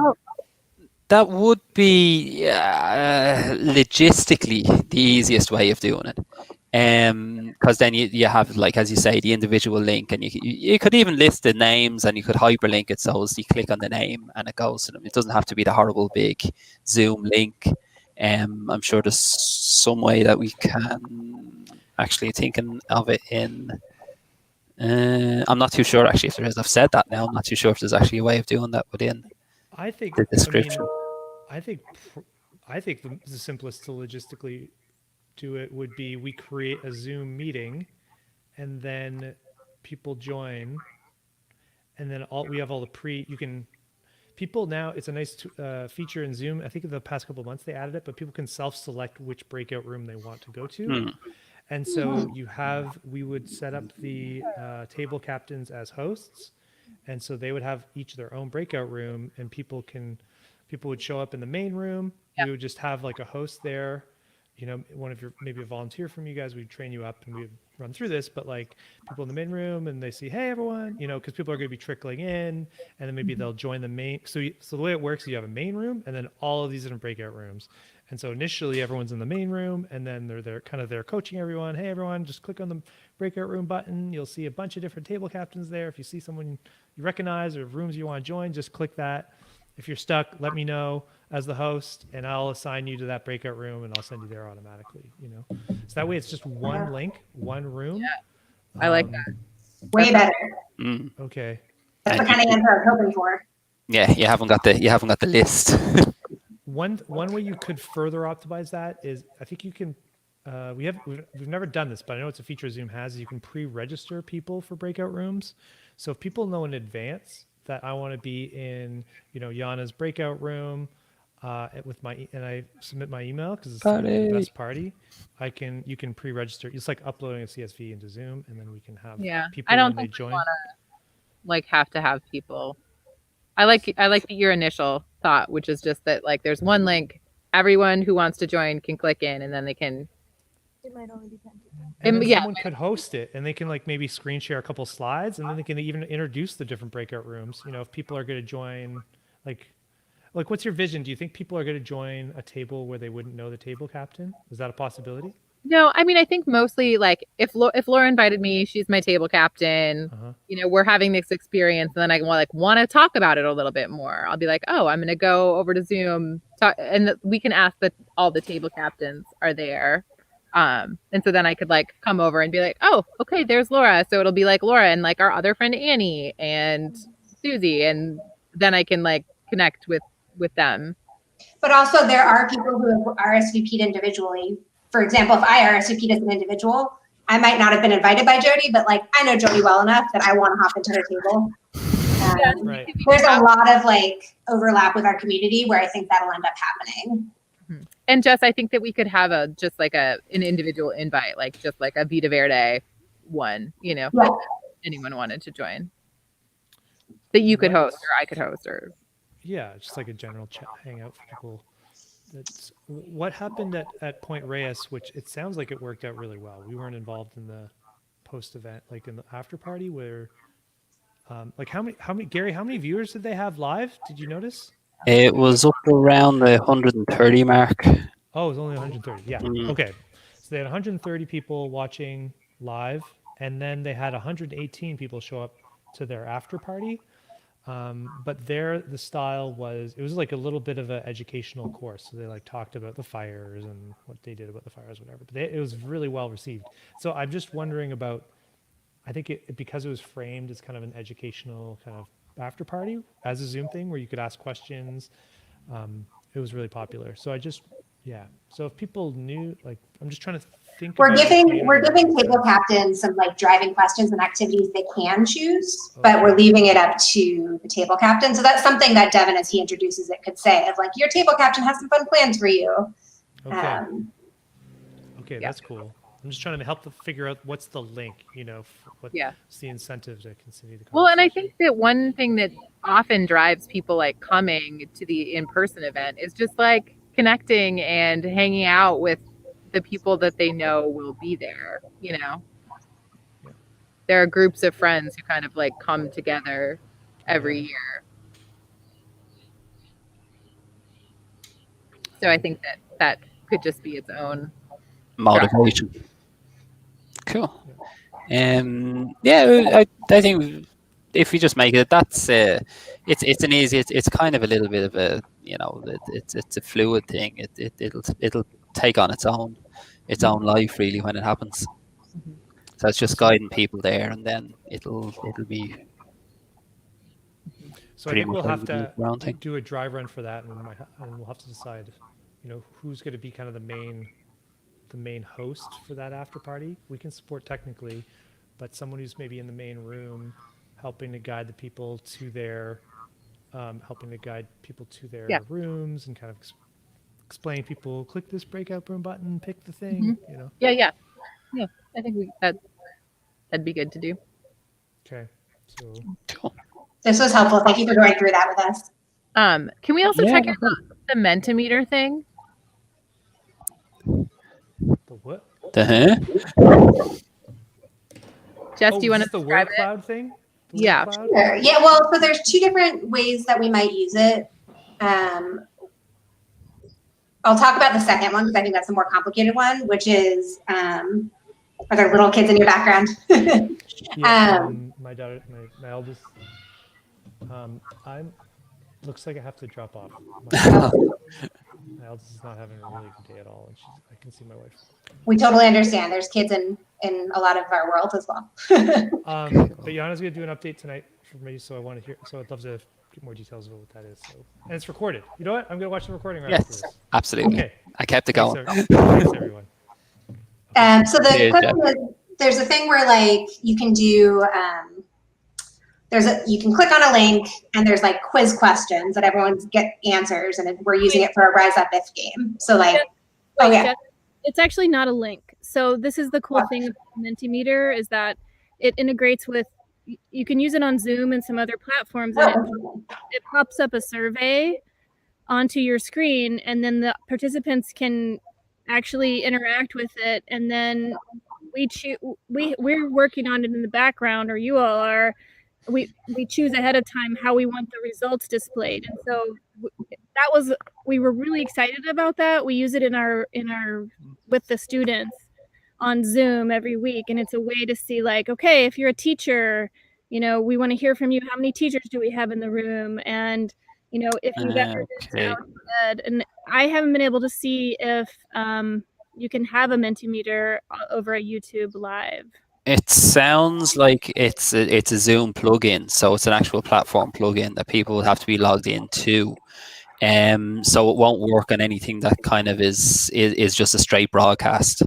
That would be logistically the easiest way of doing it. Because then you have, like, as you say, the individual link, and you could even list the names, and you could hyperlink it, so as you click on the name and it goes to them. It doesn't have to be the horrible big Zoom link. I'm sure there's some way that we can actually thinking of it in. I'm not too sure actually if there is. I've said that now. I'm not too sure if there's actually a way of doing that within the description. I think the simplest to logistically do it would be we create a Zoom meeting, and then people join, and then we have all the people now. It's a nice feature in Zoom. I think in the past couple of months they added it, but people can self-select which breakout room they want to go to. And so we would set up the table captains as hosts, and so they would have each their own breakout room, and people would show up in the main room. Yep. We would just have like a host there, maybe a volunteer from you guys. We'd train you up and we'd run through this, but like people in the main room, and they see, hey everyone, because people are going to be trickling in, and then maybe they'll join the main. So the way it works, you have a main room and then all of these different breakout rooms. And so initially everyone's in the main room, and then they're coaching everyone. Hey everyone, just click on the breakout room button. You'll see a bunch of different table captains there. If you see someone you recognize or rooms you want to join, just click that. If you're stuck, let me know as the host, and I'll assign you to that breakout room, and I'll send you there automatically. So that way it's just one link, one room. Yeah, I like that. Way better. Okay. That's the kind of answer I was hoping for. Yeah, you haven't got the list. One way you could further optimize that is, I think you can. We've never done this, but I know it's a feature Zoom has. Is you can pre-register people for breakout rooms. So if people know in advance that I want to be in, Yana's breakout room, with and I submit my email because it's Party. the best party. You can pre-register. It's like uploading a CSV into Zoom, and then we can have people I don't when they think we join. want to have to have people. I like your initial thought, which is just that like there's one link, everyone who wants to join can click in, and then they can. It might only be 10 people. And then someone could host it, and they can like maybe screen share a couple slides, and then they can even introduce the different breakout rooms. You know, if people are going to join, like what's your vision? Do you think people are going to join a table where they wouldn't know the table captain? Is that a possibility? No, I mean, I think mostly like if Laura invited me, she's my table captain. You know, we're having this experience, and then I want to talk about it a little bit more. I'll be like, oh, I'm going to go over to Zoom, and we can ask that all the table captains are there. And so then I could like come over and be like, oh, okay, there's Laura. So it'll be like Laura and like our other friend Annie and Susie, and then I can like connect with them. But also there are people who have RSVP'd individually. For example, if I RSVP'd as an individual, I might not have been invited by Jody, but like I know Jody well enough that I want to hop into her table. There's a lot of like overlap with our community where I think that'll end up happening. And Jess, I think that we could have an individual invite, like just like a Vita Verde one, you know, if anyone wanted to join. That you could host or I could host or just like a general chat hangout for people. That's what happened at Point Reyes, which it sounds like it worked out really well. We weren't involved in the post event, like in the after party where like how many Gary, how many viewers did they have live? Did you notice? It was up around the 130 mark. Oh, it was only 130. Yeah. Okay. So they had 130 people watching live, and then they had 118 people show up to their after party. But the style was, it was like a little bit of an educational course. So they like talked about the fires and what they did about the fires, whatever. But it was really well received. So I'm just wondering about, I think because it was framed as kind of an educational kind of after party as a Zoom thing where you could ask questions. It was really popular. So so if people knew, like, I'm just trying to think. We're giving table captains some like driving questions and activities they can choose, but we're leaving it up to the table captain. So that's something that Devin, as he introduces it, could say of like, your table captain has some fun plans for you. Okay, that's cool. I'm just trying to help them figure out what's the link, you know, what's the incentive to continue the conversation. Well, and I think that one thing that often drives people like coming to the in-person event is just like connecting and hanging out with the people that they know will be there, you know. There are groups of friends who kind of like come together every year. So I think that could just be its own motivation. Cool. I think if we just make it, that's it's an easy. It's kind of a little bit of a, you know, it's a fluid thing. It'll take on its own life really when it happens. So it's just guiding people there, and then it'll be. So I think we'll have to do a dry run for that, and we'll have to decide, you know, who's going to be kind of the main host for that after party. We can support technically, but someone who's maybe in the main room helping to guide the people to their rooms and kind of explain people, click this breakout room button, pick the thing, you know. Yeah. I think that'd be good to do. Okay. So cool. This was helpful. Thank you for going through that with us. Can we also check out the Mentimeter thing? The what? Jess, do you want to the word cloud thing? Yeah. Sure. Yeah, well, so there's two different ways that we might use it. I'll talk about the second one because I think that's the more complicated one, which is, are there little kids in your background? My daughter, my eldest, looks like I have to drop off. My eldest is not having a really good day at all, and I can see my wife. We totally understand. There's kids in a lot of our world as well. But Yana's going to do an update tonight for me, so I want to hear. So I'd love to get more details about what that is. So, and it's recorded. You know what? I'm going to watch the recording right after this. Absolutely. Okay. I kept it going. Thanks, everyone. So the question is, there's a thing where like you can do you can click on a link and there's like quiz questions that everyone's get answers, and we're using it for a Rise Up If game. So like, it's actually not a link. So this is the cool thing about Mentimeter is that it integrates with, you can use it on Zoom and some other platforms, and it pops up a survey onto your screen, and then the participants can actually interact with it, and then we're working on it in the background, or you all are. We choose ahead of time how we want the results displayed, and so we were really excited about that. We use it in our with the students on Zoom every week, and it's a way to see like, okay, if you're a teacher, we want to hear from you. How many teachers do we have in the room? And if you've ever been out of bed. And I haven't been able to see if you can have a Mentimeter over a YouTube Live. It sounds like it's a Zoom plugin, so it's an actual platform plugin that people would have to be logged into. So it won't work on anything that kind of is just a straight broadcast.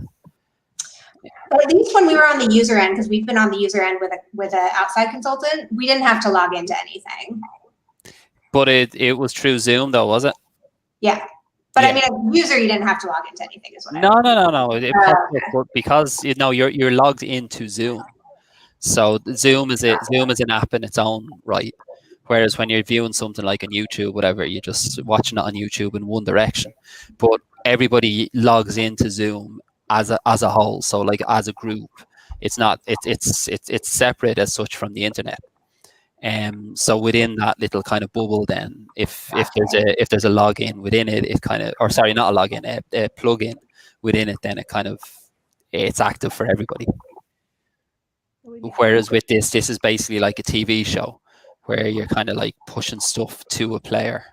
But at least when we were on the user end, because we've been on the user end with an outside consultant, we didn't have to log into anything. But it was through Zoom though, was it? Yeah. But I mean, as a user, you didn't have to log into anything as well. No. It popped up, but because you're logged into Zoom, so Zoom is an app in its own right. Whereas when you're viewing something like on YouTube, whatever, you're just watching it on YouTube in one direction. But everybody logs into Zoom as a whole, so like as a group. It's not. It's separate as such from the internet. So within that little kind of bubble, then if there's a login within it, it kind of, or sorry, not a login, a plugin within it, then it's active for everybody. Whereas with this is basically like a TV show where you're kind of like pushing stuff to a player.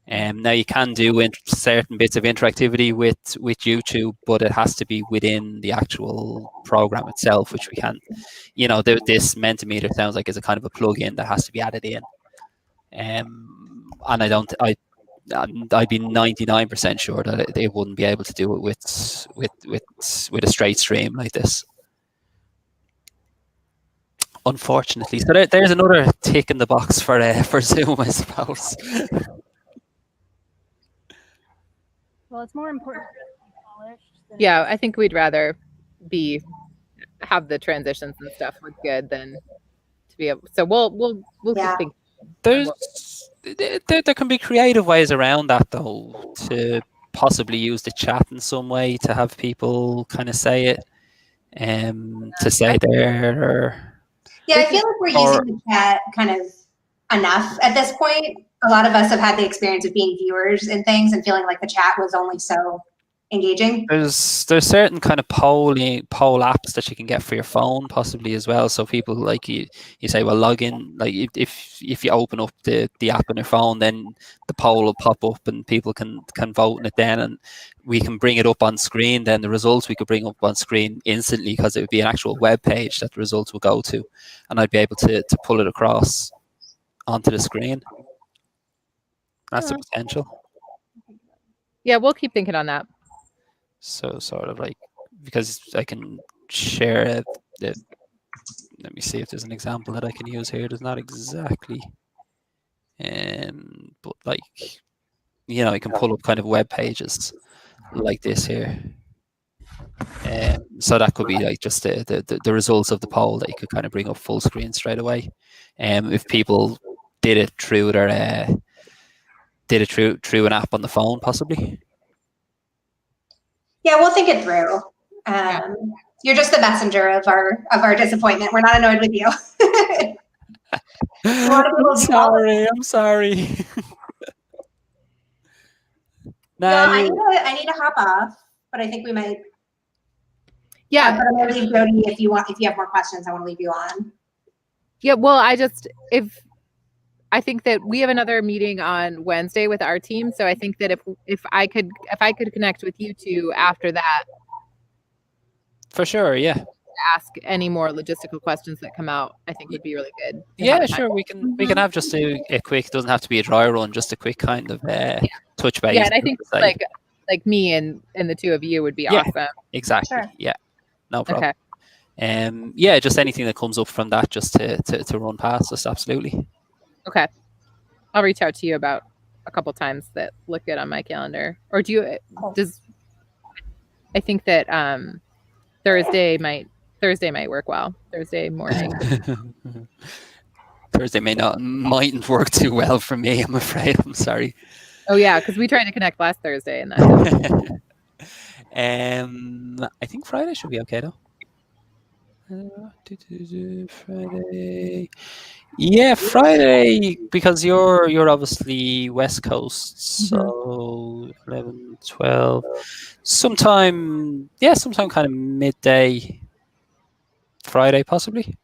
Now you can do certain bits of interactivity with YouTube, but it has to be within the actual program itself, which we can't. This Mentimeter sounds like it's a kind of a plug-in that has to be added in. And I'd be 99% sure that it wouldn't be able to do it with a straight stream like this. Unfortunately, so there's another tick in the box for Zoom, I suppose. Well, it's more important to be polished. Yeah, I think we'd rather have the transitions and stuff look good than to be able. So we'll keep thinking. There can be creative ways around that though, to possibly use the chat in some way to have people kind of say it, to say there. Or yeah, I feel like we're using the chat kind of enough at this point. A lot of us have had the experience of being viewers in things and feeling like the chat was only so engaging. There's certain kind of poll apps that you can get for your phone possibly as well. So people like you say, well, log in. Like if you open up the app on your phone, then the poll will pop up and people can vote in it then, and we can bring it up on screen. Then the results we could bring up on screen instantly because it would be an actual web page that the results will go to, and I'd be able to pull it across onto the screen. That's the potential. Yeah, we'll keep thinking on that. So sort of like, because I can share it. Let me see if there's an example that I can use here. There's not exactly, but like, I can pull up kind of web pages like this here. So that could be like just the results of the poll that you could kind of bring up full screen straight away. If people did it through their through an app on the phone, possibly. Yeah, we'll think it through. You're just the messenger of our disappointment. We're not annoyed with you. I'm sorry. No, I need to hop off, but I think we might. Yeah, but I'm gonna leave Jody if you have more questions. I want to leave you on. Yeah, well, I think that we have another meeting on Wednesday with our team, so I think that if I could connect with you two after that, for sure, yeah. Ask any more logistical questions that come out, I think would be really good. Yeah, sure. We can have just a quick. Doesn't have to be a dry run. Just a quick kind of touch base. Yeah, and I think like me and the two of you would be awesome. Exactly. Sure. Yeah, no problem. Yeah, just anything that comes up from that, just to run past us. Absolutely. Okay. I'll reach out to you about a couple times that look good on my calendar. Or I think that Thursday might work well. Thursday morning. Thursday mightn't work too well for me, I'm afraid. I'm sorry. Oh yeah, because we tried to connect last Thursday and that didn't. I think Friday should be okay though. Friday. Yeah, Friday, because you're obviously West Coast, so 11, 12, sometime kind of midday Friday, possibly.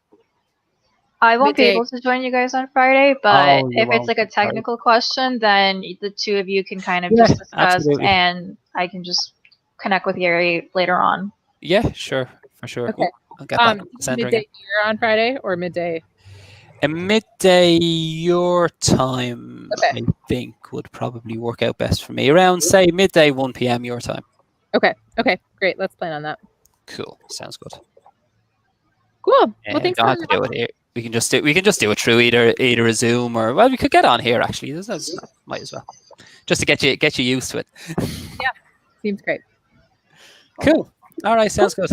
I won't be Midday. able to join you guys on Friday, but Oh, you if it's won't. like a technical question, then the two of you can kind of Yeah, just discuss, absolutely. and I can just connect with Yuri later on. Yeah, sure, for sure. Okay. I'll get back to the center Midday again. here on Friday or midday? Midday your time, Okay. I think, would probably work out best for me. Around, say, midday 1 p.m. your time. Okay. Okay. Great. Let's plan on that. Cool. Sounds good. Cool. Well, thanks Don't for have to do it here. We can just do it through either a Zoom or, well, we could get on here actually. Might as well, just to get you used to it. Yeah. Seems great. Cool. All right. Sounds good.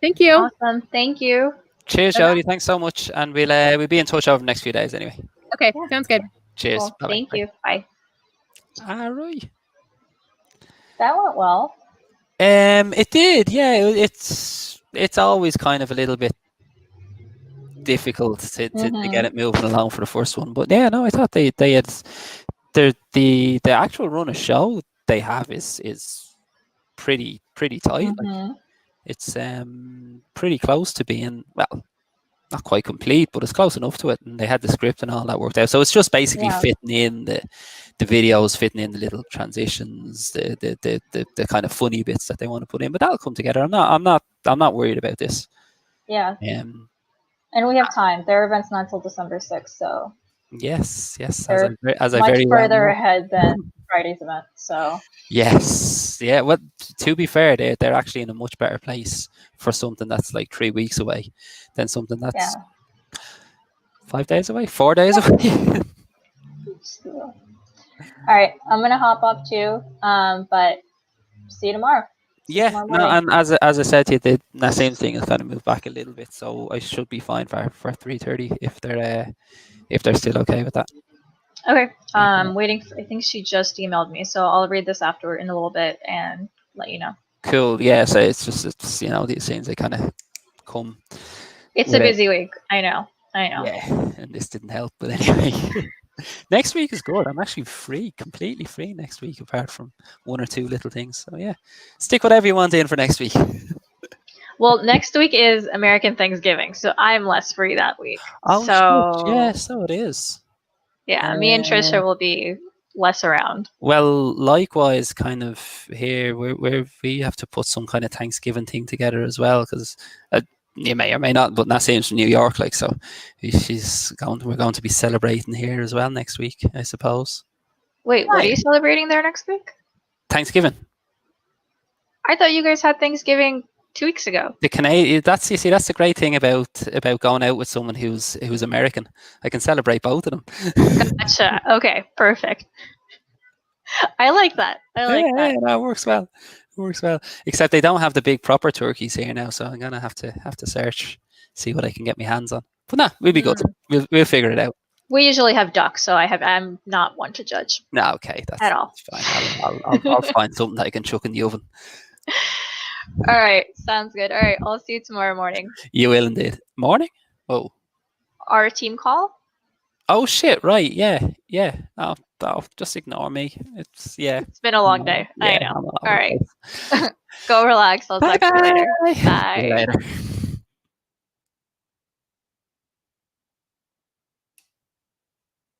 Thank you. Awesome. Thank you. Cheers, Jody. Thanks so much, and we'll be in touch over the next few days anyway. Okay. Sounds good. Cheers. Cool. Bye-bye. Thank you. Bye. All right. That went well. It did. Yeah. It's always kind of a little bit difficult to get it moving along for the first one, but yeah, no, I thought they had the actual run of show they have is pretty tight. Like, it's pretty close to being, well, not quite complete, but it's close enough to it, and they had the script and all that worked out. So it's just basically fitting in the videos, fitting in the little transitions, the kind of funny bits that they want to put in. But that'll come together. I'm not worried about this. Yeah. And we have time. Their event's not until December 6th, so yes, they're as I much very well further know. ahead than Friday's event. So Yes, yeah. Well, to be fair, they're actually in a much better place for something that's like 3 weeks away than something that's 5 days away, 4 days away. all right, I'm gonna hop up too. But see you tomorrow. Yeah, no, and as I said to you, that same thing has kind of moved back a little bit, so I should be fine for 3:30 if they're still okay with that. Okay. Waiting. I think she just emailed me, so I'll read this after in a little bit and let you know. Cool. Yeah. So it's these things, they kind of come. It's a busy week. I know. Yeah, and this didn't help, but anyway. Next week is good. I'm actually free, completely free next week, apart from 1 or 2 little things. So yeah, stick whatever you want in for next week. Well, next week is American Thanksgiving, so I'm less free that week. Oh, so shit. Yeah, so it is. Yeah, me and Trisha will be less around. Well, likewise, kind of here, we have to put some kind of Thanksgiving thing together as well, because you may or may not, but Nassim's from New York, like, so we're going to be celebrating here as well next week, I suppose. Wait, what are you celebrating there next week? Thanksgiving. I thought you guys had Thanksgiving 2 weeks ago. The Canadian, that's the great thing about going out with someone who's American. I can celebrate both of them. Gotcha. Okay, perfect. I like that. that. Yeah, that works well. It works well. Except they don't have the big proper turkeys here now, so I'm gonna have to search, see what I can get my hands on. But nah, we'll be good. We'll figure it out. We usually have duck, so I'm not one to judge. No, okay, that's fine. I'll find something that I can chuck in the oven. All right, sounds good. All right, I'll see you tomorrow morning. You will indeed. Morning? Oh. Our team call? Oh shit! Right? Yeah. Oh, just ignore me. It's been a long day. I know. All right. Go relax. I'll talk to you later. Bye. See you later.